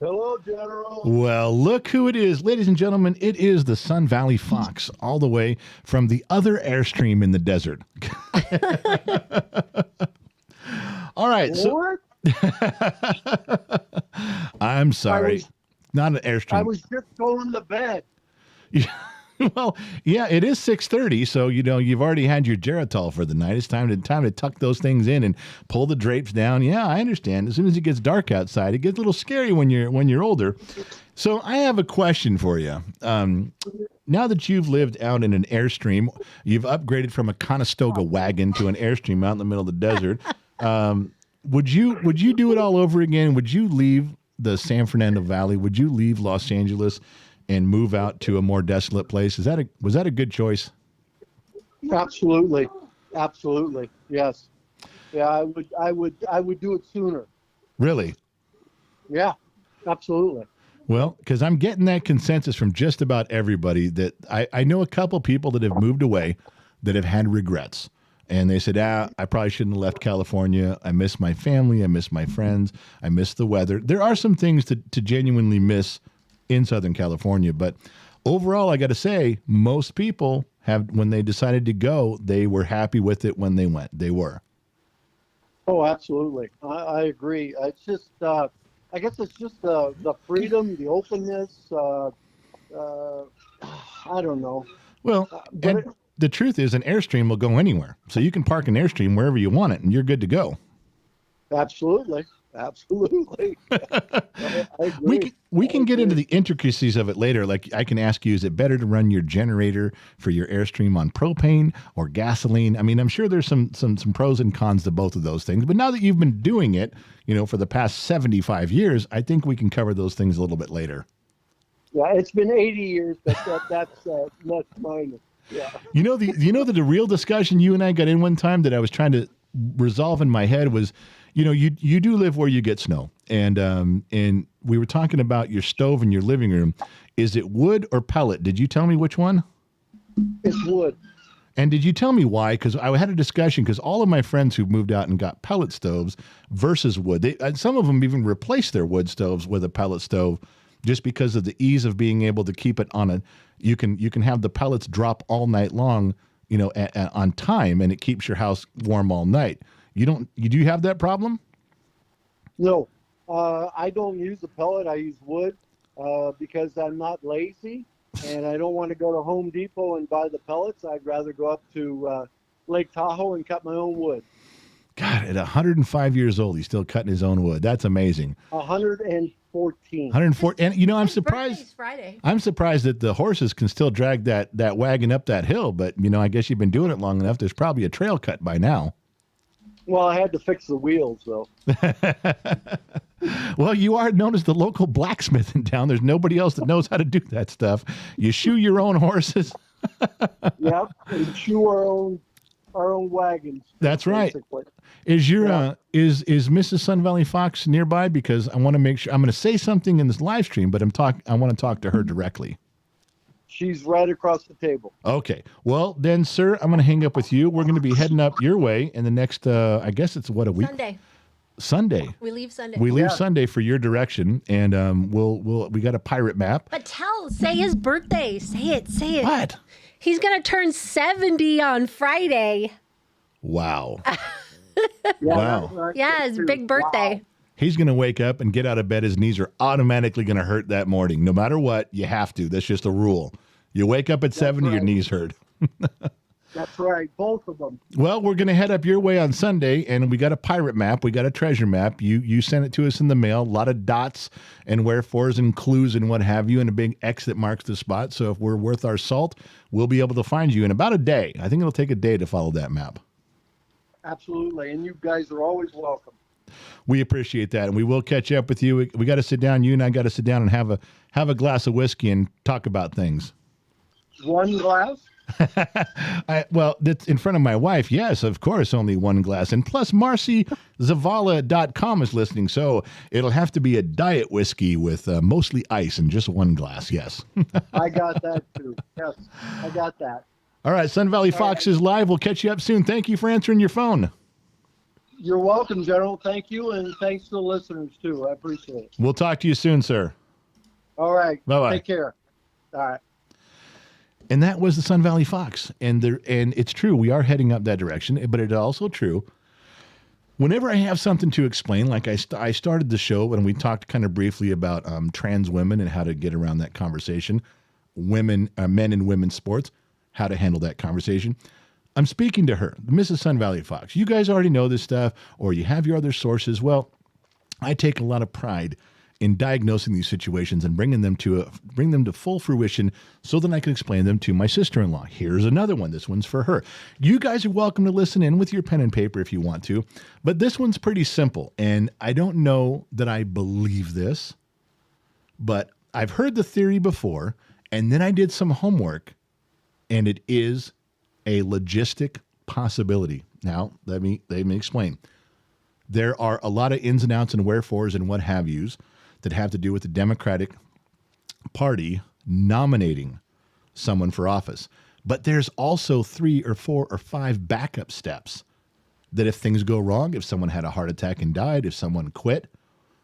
Hello, General. Well, look who it is. Ladies and gentlemen, it is the Sun Valley Fox, all the way from the other Airstream in the desert. All right. What? I'm sorry. Not an Airstream. I was just going to bed. Well, yeah, it is 6:30, so you've already had your Geritol for the night. It's time to tuck those things in and pull the drapes down. Yeah, I understand. As soon as it gets dark outside, it gets a little scary when you're older. So I have a question for you. Now that you've lived out in an Airstream, you've upgraded from a Conestoga wagon to an Airstream out in the middle of the desert. Would you do it all over again? Would you leave the San Fernando Valley? Would you leave Los Angeles and move out to a more desolate place? Was that a good choice? Absolutely. Yes. Yeah, I would do it sooner. Really? Yeah, absolutely. Well, because I'm getting that consensus from just about everybody that I know a couple people that have moved away that have had regrets. And they said, I probably shouldn't have left California. I miss my family. I miss my friends. I miss the weather. There are some things to genuinely miss in Southern California. But overall, I got to say, most people have, when they decided to go, they were happy with it when they went. They were. Oh, absolutely. I agree. It's just, I guess it's just the freedom, the openness. I don't know. Well, and the truth is, an Airstream will go anywhere. So you can park an Airstream wherever you want it, and you're good to go. Absolutely. Absolutely. I agree. We can get into the intricacies of it later. Like, I can ask you, is it better to run your generator for your Airstream on propane or gasoline? I mean, I'm sure there's some pros and cons to both of those things. But now that you've been doing it, for the past 75 years, I think we can cover those things a little bit later. Yeah, it's been 80 years, but that's minor. Yeah. The real discussion you and I got in one time that I was trying to resolve in my head was, you do live where you get snow, and we were talking about your stove in your living room. Is it wood or pellet? Did you tell me which one? It's wood. And did you tell me why? Because I had a discussion, because all of my friends who moved out and got pellet stoves versus wood, some of them even replaced their wood stoves with a pellet stove, just because of the ease of being able to keep it on you can have the pellets drop all night long, on time, and it keeps your house warm all night. Do you have that problem? No, I don't use a pellet. I use wood because I'm not lazy, and I don't want to go to Home Depot and buy the pellets. I'd rather go up to Lake Tahoe and cut my own wood. God, at 105 years old, he's still cutting his own wood. That's amazing. 114. 104, and I'm surprised. Friday. I'm surprised that the horses can still drag that wagon up that hill. But I guess you've been doing it long enough. There's probably a trail cut by now. Well, I had to fix the wheels, though. Well, you are known as the local blacksmith in town. There's nobody else that knows how to do that stuff. You shoe your own horses. Yep, and shoe our own wagons. That's basically. right. Is your is Mrs. Sun Valley Fox nearby? Because I want to make sure I'm going to say something in this live stream, but I want to talk to her directly. She's right across the table. Okay. Well, then, sir, I'm going to hang up with you. We're going to be heading up your way in the next, I guess it's what, a week? Sunday. We leave Sunday. We leave Sunday for your direction, and we got a pirate map. But say his birthday. Say it. What? He's going to turn 70 on Friday. Wow. Wow. Yeah, his big birthday. Wow. He's going to wake up and get out of bed. His knees are automatically going to hurt that morning. No matter what, you have to. That's just a rule. You wake up at 70, your knees hurt. That's right. Both of them. Well, we're going to head up your way on Sunday, and we got a pirate map. We got a treasure map. You sent it to us in the mail. A lot of dots and wherefores and clues and what have you, and a big X that marks the spot. So if we're worth our salt, we'll be able to find you in about a day. I think it'll take a day to follow that map. Absolutely. And you guys are always welcome. We appreciate that, and we will catch up with you. We got to sit down. You and I got to sit down and have a glass of whiskey and talk about things. One glass? Well, that's in front of my wife. Yes, of course, only one glass. And plus, Marcy Zavala.com is listening, so it'll have to be a diet whiskey with mostly ice and just one glass. Yes. I got that too. Yes, I got that. All right, Sun Valley Fox is live. We'll catch you up soon. Thank you for answering your phone. You're welcome, General. Thank you, and thanks to the listeners, too. I appreciate it. We'll talk to you soon, sir. All right. Bye-bye. Take care. All right. And that was the Sun Valley Fox. And it's true, we are heading up that direction, but it's also true, whenever I have something to explain, like I started the show and we talked kind of briefly about trans women and how to get around that conversation, men and women's sports, how to handle that conversation. I'm speaking to her, Mrs. Sun Valley Fox. You guys already know this stuff, or you have your other sources. Well, I take a lot of pride in diagnosing these situations and bring them to full fruition so that I can explain them to my sister-in-law. Here's another one. This one's for her. You guys are welcome to listen in with your pen and paper if you want to, but this one's pretty simple, and I don't know that I believe this, but I've heard the theory before, and then I did some homework, and it is a logistic possibility. Now, let me explain. There are a lot of ins and outs and wherefores and what have yous that have to do with the Democratic Party nominating someone for office. But there's also 3 or 4 or 5 backup steps that if things go wrong, if someone had a heart attack and died, if someone quit,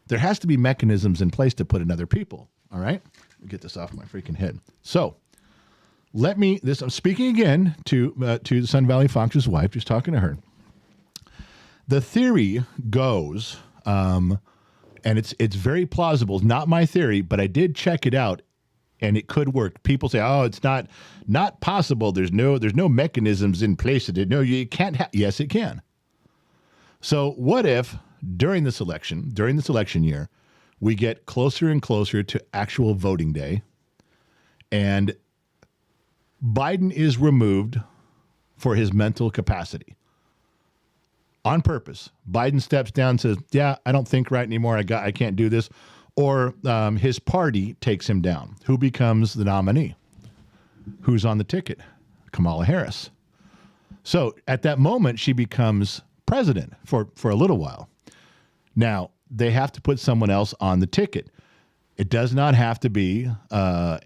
there has to be mechanisms in place to put in other people. All right? Get this off my freaking head. So I'm speaking again to the Sun Valley Fox's wife, just talking to her. The theory goes, and it's very plausible. It's not my theory, but I did check it out, and it could work. People say, "Oh, it's not possible. There's no mechanisms in place to do." No, you can't. Yes, it can. So, what if during this election year, we get closer and closer to actual voting day, and Biden is removed for his mental capacity? On purpose. Biden steps down and says, yeah, I don't think right anymore. I can't do this. Or his party takes him down. Who becomes the nominee? Who's on the ticket? Kamala Harris. So at that moment, she becomes president for a little while. Now, they have to put someone else on the ticket. It does not have to be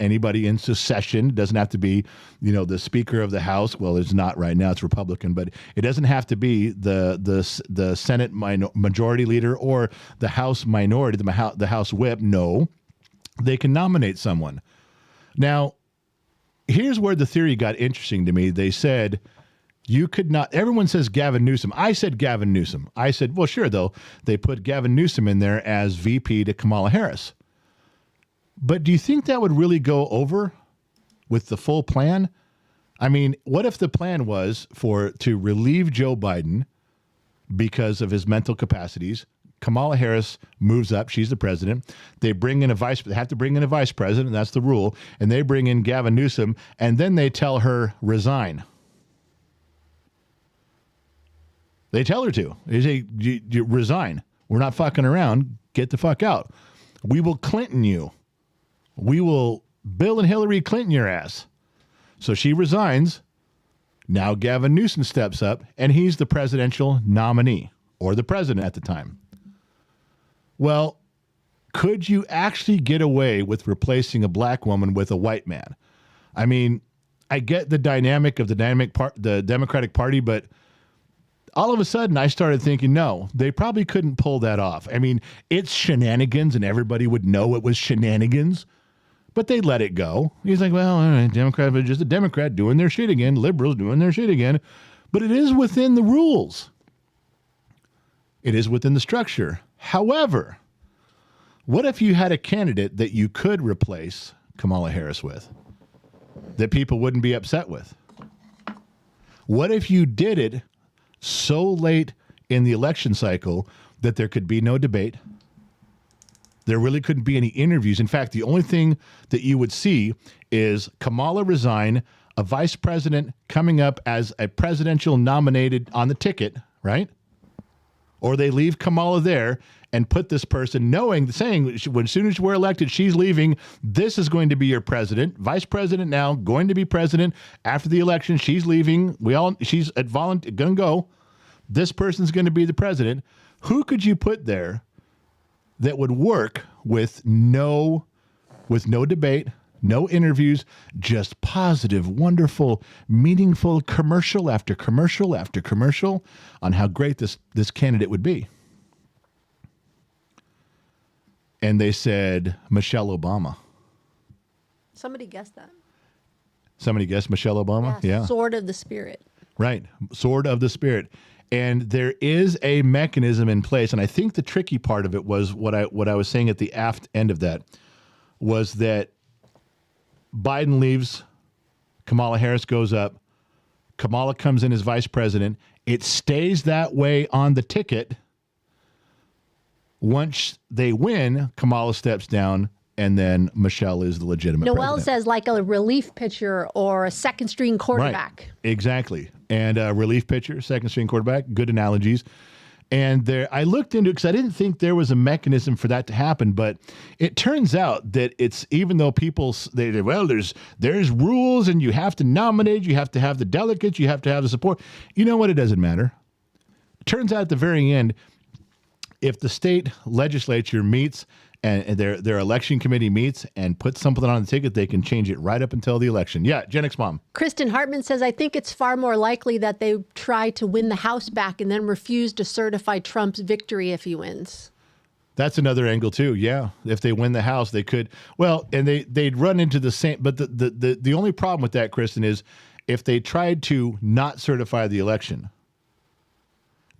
anybody in secession. It doesn't have to be, the Speaker of the House. Well, it's not right now. It's Republican, but it doesn't have to be the Senate majority leader or the House minority, the House whip. No, they can nominate someone. Now, here's where the theory got interesting to me. They said you could not. Everyone says Gavin Newsom. I said Gavin Newsom. I said, well, sure, though. They put Gavin Newsom in there as VP to Kamala Harris. But do you think that would really go over with the full plan? I mean, what if the plan was to relieve Joe Biden because of his mental capacities? Kamala Harris moves up. She's the president. They have to bring in a vice president. That's the rule. And they bring in Gavin Newsom, and then they tell her resign. They tell her to. They say, you resign. We're not fucking around. Get the fuck out. We will Clinton you. We will Bill and Hillary Clinton your ass. So she resigns. Now Gavin Newsom steps up, and he's the presidential nominee, or the president at the time. Well, could you actually get away with replacing a black woman with a white man? I mean, I get the dynamic of the Democratic Party, but all of a sudden I started thinking, no, they probably couldn't pull that off. I mean, it's shenanigans, and everybody would know it was shenanigans. But they let it go. He's like, well, all right, Democrat, just a Democrat doing their shit again, liberals doing their shit again. But it is within the rules. It is within the structure. However, what if you had a candidate that you could replace Kamala Harris with, that people wouldn't be upset with? What if you did it so late in the election cycle that there could be no debate? There really couldn't be any interviews. In fact, the only thing that you would see is Kamala resign, a vice president coming up as a presidential nominated on the ticket, right? Or they leave Kamala there and put this person saying, as soon as we're elected, she's leaving. This is going to be your president. Vice president now, going to be president. After the election, she's leaving. She's going to go. This person's going to be the president. Who could you put there that would work with no debate, no interviews, just positive, wonderful, meaningful commercial after commercial after commercial on how great this candidate would be? And they said Michelle Obama. Somebody guessed that. Somebody guessed Michelle Obama? Yeah. Sword of the Spirit. Right. Sword of the Spirit. And there is a mechanism in place, and I think the tricky part of it was what I was saying at the aft end of that was that Biden leaves, Kamala Harris goes up, Kamala comes in as vice president. It stays that way on the ticket. Once they win, Kamala steps down, and then Michelle is the legitimate Noel president. says like a relief pitcher or a second-string quarterback. Right. Exactly. And a relief pitcher, second-string quarterback, good analogies. And I looked into it because I didn't think there was a mechanism for that to happen, but it turns out that it's, even though people, there's rules and you have to nominate, you have to have the delegates, you have to have the support. You know what? It doesn't matter. It turns out at the very end, if the state legislature meets and their election committee meets and puts something on the ticket, they can change it right up until the election. Yeah, Gen X Mom. Kristen Hartman says, I think it's far more likely that they try to win the House back and then refuse to certify Trump's victory if he wins. That's another angle too. Yeah, if they win the House, they could. Well, and they'd run into the same. But the only problem with that, Kristen, is if they tried to not certify the election,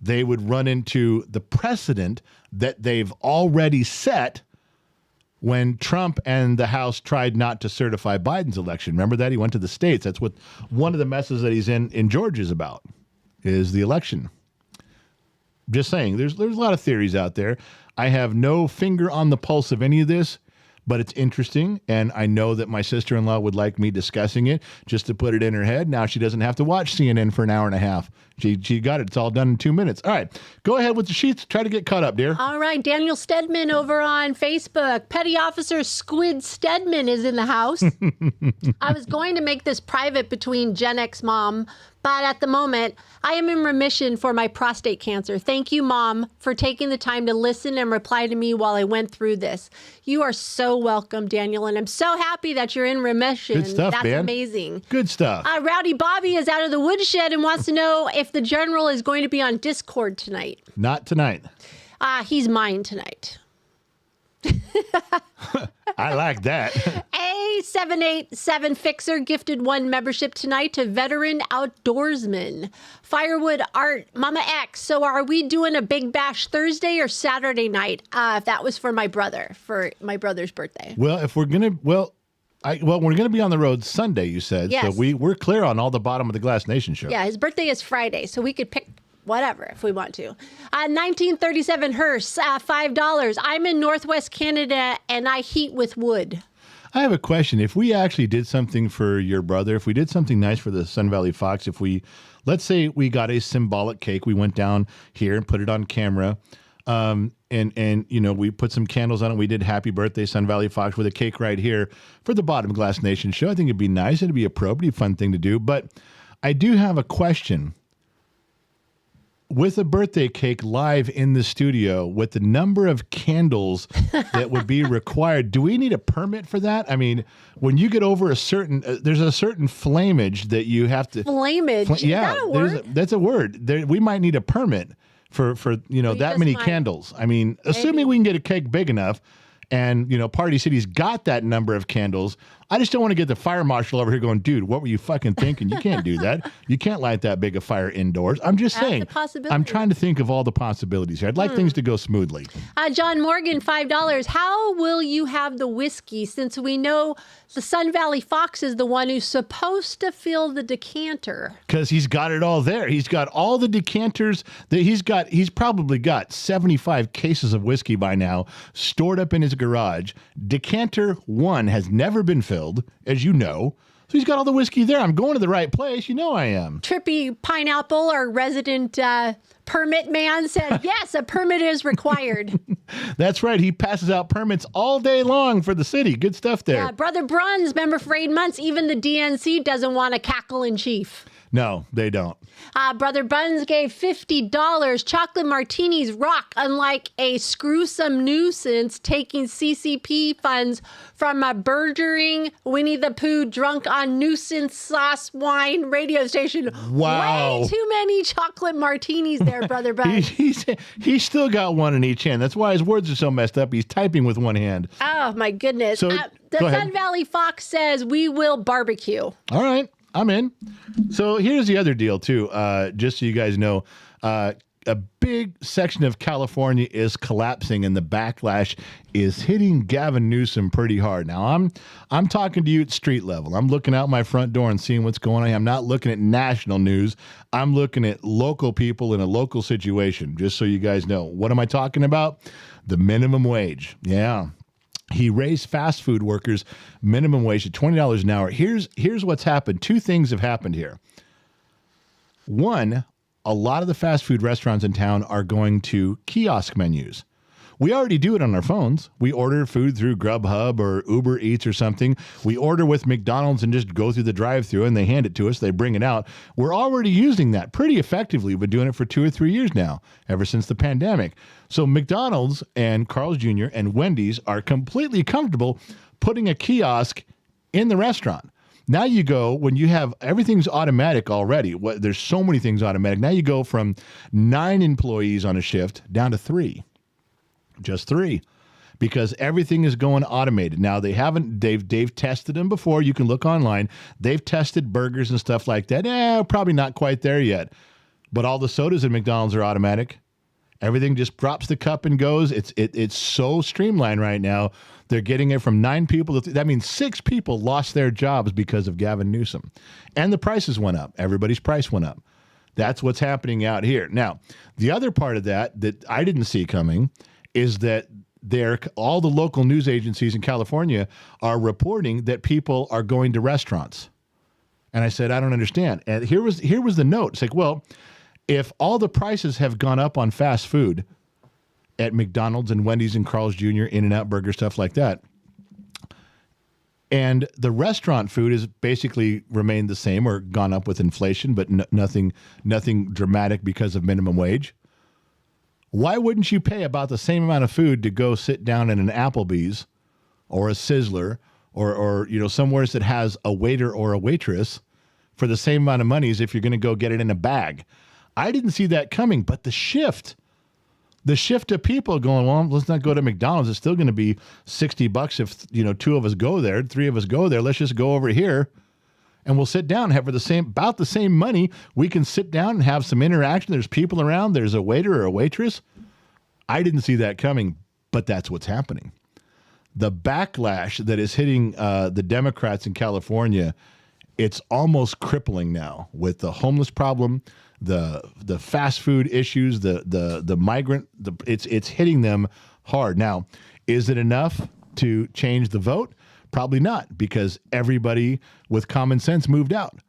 they would run into the precedent that they've already set when Trump and the House tried not to certify Biden's election. Remember that? He went to the states. That's what one of the messes that he's in Georgia is about, is the election. Just saying, there's a lot of theories out there. I have no finger on the pulse of any of this, but it's interesting, and I know that my sister-in-law would like me discussing it just to put it in her head. Now she doesn't have to watch CNN for an hour and a half. She got it. It's all done in 2 minutes. All right, go ahead with the sheets. Try to get caught up, dear. All right, Daniel Stedman over on Facebook. Petty Officer Squid Stedman is in the house. I was going to make this private between Gen X Mom, but at the moment, I am in remission for my prostate cancer. Thank you, Mom, for taking the time to listen and reply to me while I went through this. You are so welcome, Daniel, and I'm so happy that you're in remission. Good stuff, That's man. amazing. Good stuff. Rowdy Bobby is out of the woodshed and wants to know if the General is going to be on Discord tonight. Not tonight. He's mine tonight. I like that. A787 Fixer gifted 1 membership tonight to Veteran Outdoorsman. Firewood Art, Mama X. So are we doing a Big Bash Thursday or Saturday night? That was for my brother's birthday. Well, if we're gonna, we're gonna be on the road Sunday. You said, yes. So we're clear on all the Bottom of the Glass Nation show. Yeah, his birthday is Friday, so we could pick whatever if we want to. 1937 Hearst, $5. I'm in Northwest Canada and I heat with wood. I have a question. If we actually did something for your brother, if we did something nice for the Sun Valley Fox, let's say we got a symbolic cake, we went down here and put it on camera, and we put some candles on it. We did Happy Birthday Sun Valley Fox with a cake right here for the Bottom Glass Nation show. I think it'd be nice. It'd be appropriate, fun thing to do. But I do have a question. With a birthday cake live in the studio, with the number of candles that would be required, do we need a permit for that? I mean, when you get over a certain, there's a certain flameage that you have to. Flameage? Is that a word? That's a word. We might need a permit for that many candles. I mean, assuming we can get a cake big enough, and Party City's got that number of candles. I just don't want to get the fire marshal over here going, dude, what were you fucking thinking? You can't do that. You can't light that big a fire indoors. I'm just saying. I'm trying to think of all the possibilities here. I'd like things to go smoothly. John Morgan, $5. How will you have the whiskey, since we know the Sun Valley Fox is the one who's supposed to fill the decanter? Because he's got it all there. He's got all the decanters that he's probably got 75 cases of whiskey by now stored up in his garage. Decanter 1 has never been filled, as you know. So he's got all the whiskey there. I'm going to the right place. You know I am. Trippy Pineapple, our resident permit man, said, yes, a permit is required. That's right. He passes out permits all day long for the city. Good stuff there. Yeah, Brother Bruns, member for 8 months. Even the DNC doesn't want a cackle in chief. No, they don't. Brother Buns gave $50. Chocolate martinis rock, unlike a screwsome nuisance taking CCP funds from a burgeoning Winnie the Pooh drunk on nuisance sauce wine radio station. Wow. Way too many chocolate martinis there, Brother Buns. He's still got one in each hand. That's why his words are so messed up. He's typing with one hand. Oh, my goodness. So, the Sun Valley Fox says we will barbecue. All right. I'm in. So here's the other deal, too. Just so you guys know, a big section of California is collapsing, and the backlash is hitting Gavin Newsom pretty hard. Now, I'm talking to you at street level. I'm looking out my front door and seeing what's going on. I'm not looking at national news. I'm looking at local people in a local situation, just so you guys know. What am I talking about? The minimum wage. Yeah. He raised fast food workers' minimum wage to $20 an hour. Here's what's happened. 2 things have happened here. One, a lot of the fast food restaurants in town are going to kiosk menus, We already do it on our phones. We order food through Grubhub or Uber Eats or something. We order with McDonald's and just go through the drive-thru and they hand it to us. They bring it out. We're already using that pretty effectively. We've been doing it for 2 or 3 years now, ever since the pandemic. So McDonald's and Carl's Jr. and Wendy's are completely comfortable putting a kiosk in the restaurant. Now you go, when you have everything's automatic already, there's so many things automatic. Now you go from 9 employees on a shift down to 3. Just 3. Because everything is going automated. Now they've tested them before. You can look online. They've tested burgers and stuff like that. Probably not quite there yet. But all the sodas at McDonald's are automatic. Everything just drops the cup and goes. It's so streamlined right now. They're getting it from 9 people. That means 6 people lost their jobs because of Gavin Newsom. And the prices went up. Everybody's price went up. That's what's happening out here. Now, the other part of that I didn't see coming is that all the local news agencies in California are reporting that people are going to restaurants. And I said, I don't understand. And here was the note. It's like, well, if all the prices have gone up on fast food at McDonald's and Wendy's and Carl's Jr., In-N-Out Burger, stuff like that, and the restaurant food has basically remained the same or gone up with inflation, but nothing dramatic because of minimum wage, why wouldn't you pay about the same amount of food to go sit down in an Applebee's or a Sizzler or somewhere that has a waiter or a waitress for the same amount of money as if you're going to go get it in a bag? I didn't see that coming, but the shift of people going, well, let's not go to McDonald's. It's still going to be $60 if 2 of us go there, 3 of us go there. Let's just go over here, and we'll sit down and have about the same money. We can sit down and have some interaction. There's people around. There's a waiter or a waitress. I didn't see that coming, but that's what's happening. The backlash that is hitting the Democrats in California, it's almost crippling now with the homeless problem, the fast food issues, the migrant, it's hitting them hard. Now, is it enough to change the vote? Probably not, because everybody with common sense moved out.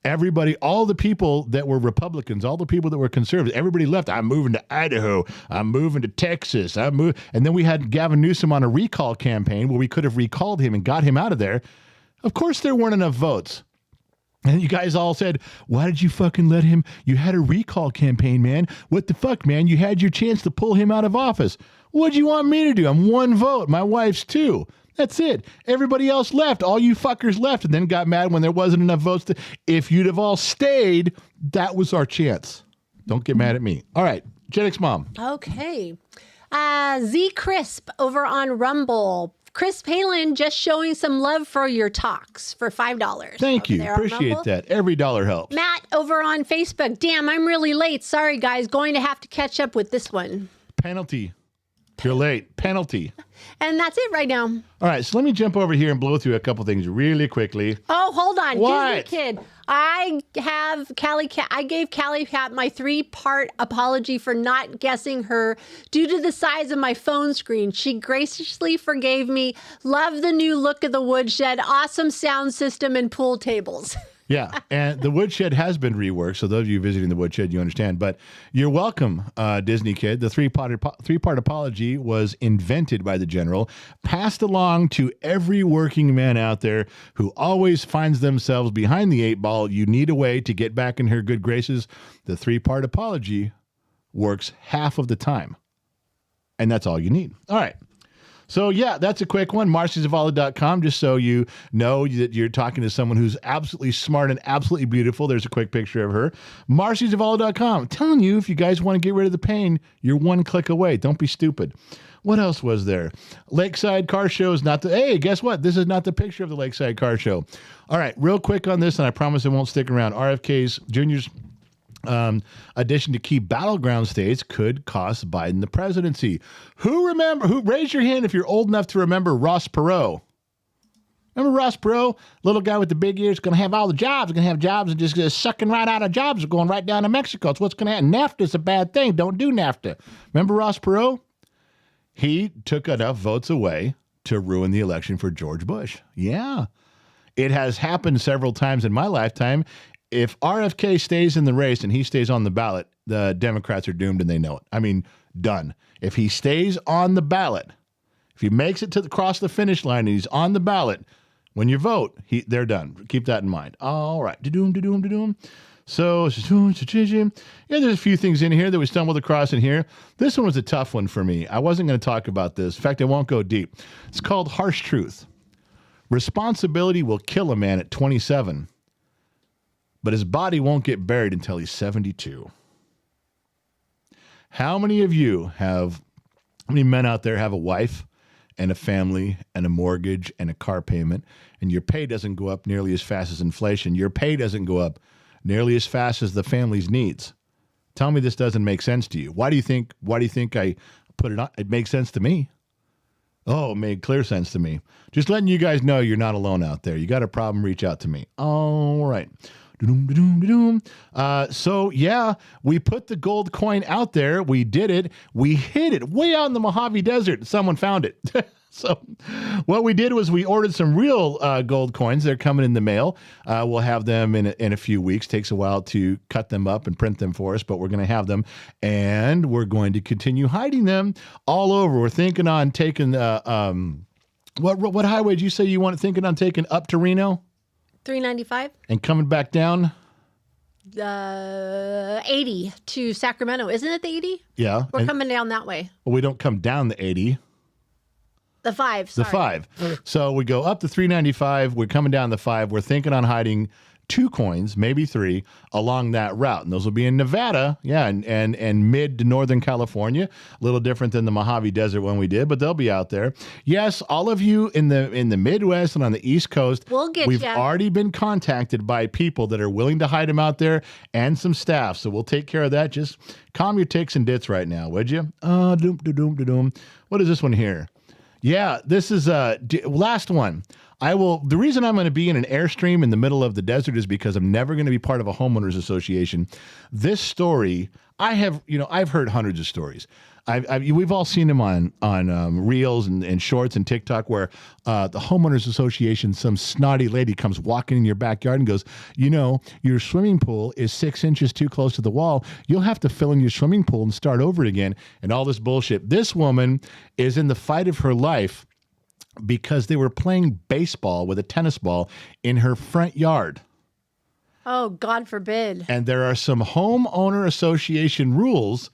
Everybody, all the people that were Republicans, all the people that were conservatives, everybody left. I'm moving to Idaho. I'm moving to Texas. And then we had Gavin Newsom on a recall campaign where we could have recalled him and got him out of there. Of course, there weren't enough votes. And you guys all said, why did you fucking let him? You had a recall campaign, man. What the fuck, man? You had your chance to pull him out of office. What'd you want me to do? I'm 1 vote. My wife's 2. That's it. Everybody else left. All you fuckers left and then got mad when there wasn't enough votes. If you'd have all stayed, that was our chance. Don't get mad at me. All right. Gen X Mom. Okay. Z Crisp over on Rumble. Chris Palin just showing some love for your talks for $5. Thank you. Appreciate that. Every dollar helps. Matt over on Facebook. Damn, I'm really late. Sorry, guys. Going to have to catch up with this one. Penalty. You're late. Penalty. And that's it right now. All right, so let me jump over here and blow through a couple things really quickly. Oh, hold on. What? Disney Kid. I gave Callie Cat my 3-part apology for not guessing her due to the size of my phone screen. She graciously forgave me. Love the new look of the woodshed. Awesome sound system and pool tables. Yeah, and the woodshed has been reworked, so those of you visiting the woodshed, you understand. But you're welcome, Disney Kid. The three-part apology was invented by the General, passed along to every working man out there who always finds themselves behind the 8 ball. You need a way to get back in her good graces. The 3-part apology works half of the time, and that's all you need. All right. So, yeah, that's a quick one. MarcyZavala.com, just so you know that you're talking to someone who's absolutely smart and absolutely beautiful. There's a quick picture of her. MarcyZavala.com. I'm telling you, if you guys want to get rid of the pain, you're 1 click away. Don't be stupid. What else was there? Lakeside Car Show is not the... Hey, guess what? This is not the picture of the Lakeside Car Show. All right, real quick on this, and I promise it won't stick around. RFK's Jr.'s addition to key battleground states could cost Biden the presidency. Raise your hand if you're old enough to remember Ross Perot. Remember Ross Perot? Little guy with the big ears, going to have all the jobs, going to have jobs and just sucking right out of jobs, going right down to Mexico. It's what's going to happen. NAFTA's a bad thing. Don't do NAFTA. Remember Ross Perot? He took enough votes away to ruin the election for George Bush. Yeah. It has happened several times in my lifetime. If RFK stays in the race and he stays on the ballot, the Democrats are doomed and they know it. I mean, done. If he stays on the ballot, if he makes it to cross the finish line and he's on the ballot, when you vote, they're done. Keep that in mind. All right. Da-doom. So, yeah, there's a few things in here that we stumbled across in here. This one was a tough one for me. I wasn't going to talk about this. In fact, I won't go deep. It's called Harsh Truth. Responsibility will kill a man at 27, but his body won't get buried until he's 72. How many men out there have a wife and a family and a mortgage and a car payment, and your pay doesn't go up nearly as fast as inflation? Your pay doesn't go up nearly as fast as the family's needs. Tell me this doesn't make sense to you. Why do you think I put it on? It makes sense to me. Oh, it made clear sense to me. Just letting you guys know you're not alone out there. You got a problem, reach out to me. All right. So, yeah, we put the gold coin out there. We did it. We hid it way out in the Mojave Desert. Someone found it. So what we did was we ordered some real gold coins. They're coming in the mail. We'll have them in a few weeks. Takes a while to cut them up and print them for us, but we're going to have them, and we're going to continue hiding them all over. We're thinking on taking what highway did you say you want? Thinking on taking up to Reno? 395. And coming back down? 80 to Sacramento. Isn't it the 80? Yeah. We're coming down that way. Well, we don't come down the 80. The 5, sorry. The 5. So we go up to 395. We're coming down the 5. We're thinking on hiding 2 coins, maybe 3, along that route. And those will be in Nevada, and mid to Northern California. A little different than the Mojave Desert one we did, but they'll be out there. Yes, all of you in the Midwest and on the East Coast, we've already been contacted by people that are willing to hide them out there and some staff. So we'll take care of that. Just calm your ticks and dits right now, would you? What is this one here? Yeah, this is last one. The reason I'm going to be in an Airstream in the middle of the desert is because I'm never going to be part of a homeowners association. This story, I've heard hundreds of stories. We've all seen them on reels and shorts and TikTok where the homeowners association, some snotty lady comes walking in your backyard and goes, your swimming pool is 6 inches too close to the wall. You'll have to fill in your swimming pool and start over again, and all this bullshit. This woman is in the fight of her life because they were playing baseball with a tennis ball in her front yard. Oh, God forbid. And there are some homeowner association rules,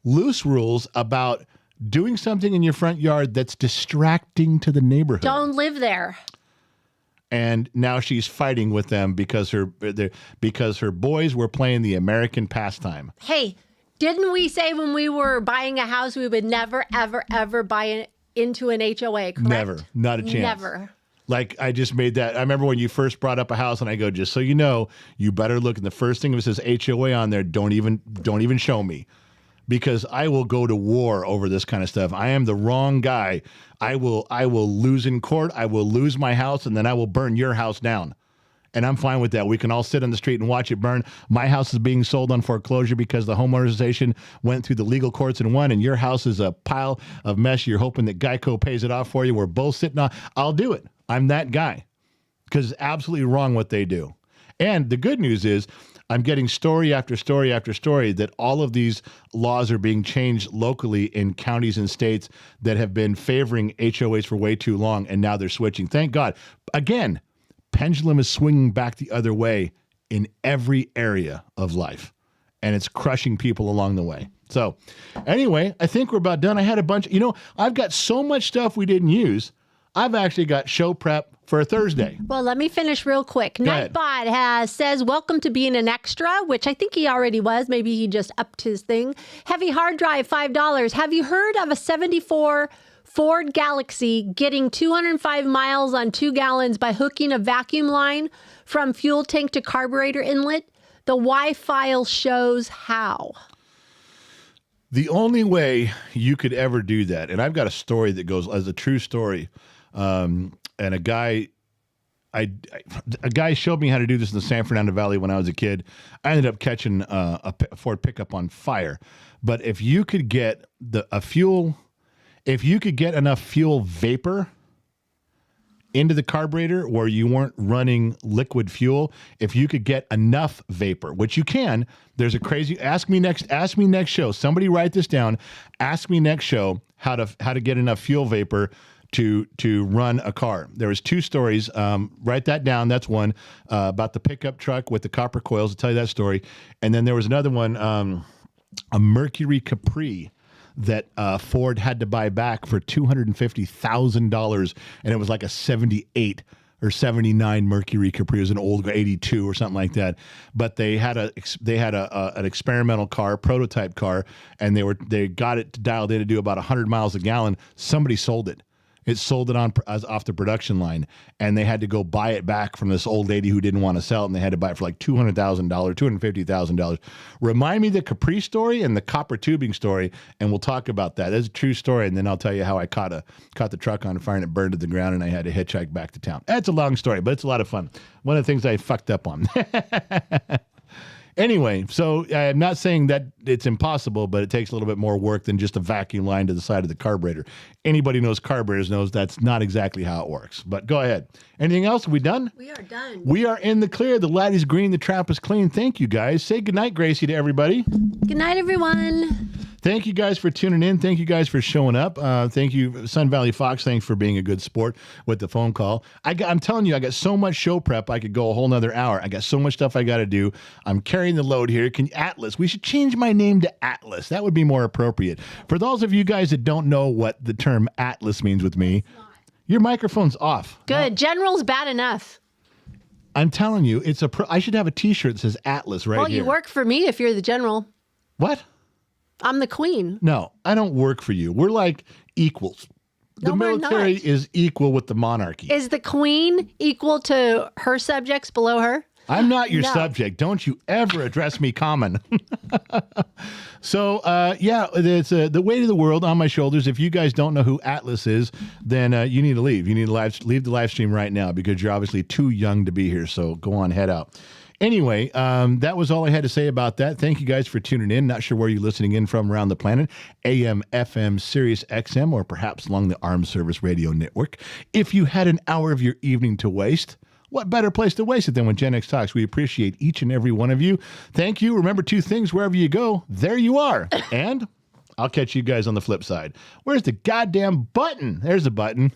loose rules about doing something in your front yard that's distracting to the neighborhood. Don't live there. And now she's fighting with them because her boys were playing the American pastime. Hey, didn't we say when we were buying a house we would never, ever, ever buy into an HOA, correct? Never. Not a chance. Never. Like, I just made that. I remember when you first brought up a house, and I go, just so you know, you better look. And the first thing if it says HOA on there, don't even show me, because I will go to war over this kind of stuff. I am the wrong guy. I will lose in court. I will lose my house, and then I will burn your house down. And I'm fine with that. We can all sit on the street and watch it burn. My house is being sold on foreclosure because the homeowners association went through the legal courts and won, and your house is a pile of mess. You're hoping that Geico pays it off for you. We're both sitting on. I'll do it. I'm that guy, because it's absolutely wrong what they do. And the good news is I'm getting story after story after story that all of these laws are being changed locally in counties and states that have been favoring HOAs for way too long, and now they're switching. Thank God. Again, pendulum is swinging back the other way in every area of life, and it's crushing people along the way. So anyway, I think we're about done. I had a bunch. I've got so much stuff we didn't use. I've actually got show prep for a Thursday. Well, let me finish real quick. Nightbot says, welcome to being an extra, which I think he already was. Maybe he just upped his thing. Heavy hard drive, $5. Have you heard of a 74 Ford Galaxy getting 205 miles on 2 gallons by hooking a vacuum line from fuel tank to carburetor inlet? The Y-file shows how. The only way you could ever do that, and I've got a story that goes as a true story, and a guy showed me how to do this in the San Fernando Valley when I was a kid. I ended up catching a Ford pickup on fire. But if you could get enough fuel vapor into the carburetor where you weren't running liquid fuel, if you could get enough vapor, which you can, there's a crazy, ask me next show. Somebody write this down. Ask me next show how to get enough fuel vapor to run a car. There was 2 stories. Write that down. That's one about the pickup truck with the copper coils. I'll tell you that story. And then there was another one, a Mercury Capri that Ford had to buy back for $250,000, and it was like a 78 or 79 Mercury Capri. It was an old 82 or something like that. But they had an experimental car, prototype car, and they got it dialed in to do about 100 miles a gallon. Somebody sold it. It sold it off the production line, and they had to go buy it back from this old lady who didn't want to sell it, and they had to buy it for like $200,000, $250,000. Remind me the Capri story and the copper tubing story, and we'll talk about that. That's a true story, and then I'll tell you how I caught the truck on fire and it burned to the ground, and I had to hitchhike back to town. That's a long story, but it's a lot of fun. One of the things I fucked up on. Anyway, so I'm not saying that it's impossible, but it takes a little bit more work than just a vacuum line to the side of the carburetor. Anybody knows carburetors knows that's not exactly how it works. But go ahead. Anything else? Are we done? We are done. We are in the clear. The light is green. The trap is clean. Thank you, guys. Say goodnight, Gracie, to everybody. Good night, everyone. Thank you guys for tuning in. Thank you guys for showing up. Thank you, Sun Valley Fox. Thanks for being a good sport with the phone call. I'm telling you, I got so much show prep, I could go a whole nother hour. I got so much stuff I got to do. I'm carrying the load here. Atlas. We should change my name to Atlas. That would be more appropriate. For those of you guys that don't know what the term Atlas means with me, your microphone's off. Good. General's bad enough. I'm telling you, I should have a T-shirt that says Atlas right here. Well, you work for me if you're the general. What? I'm the queen. No, I don't work for you. We're like equals. The military is equal with the monarchy. Is the queen equal to her subjects below her? I'm not your subject. Don't you ever address me common. So, it's the weight of the world on my shoulders. If you guys don't know who Atlas is, then you need to leave. You need to leave the live stream right now because you're obviously too young to be here. So go on, head out. Anyway, that was all I had to say about that. Thank you guys for tuning in. Not sure where you're listening in from around the planet, AM, FM, Sirius XM, or perhaps along the Armed Service Radio Network. If you had an hour of your evening to waste, what better place to waste it than with Gen X Talks? We appreciate each and every one of you. Thank you. Remember 2 things. Wherever you go, there you are. And I'll catch you guys on the flip side. Where's the goddamn button? There's the button.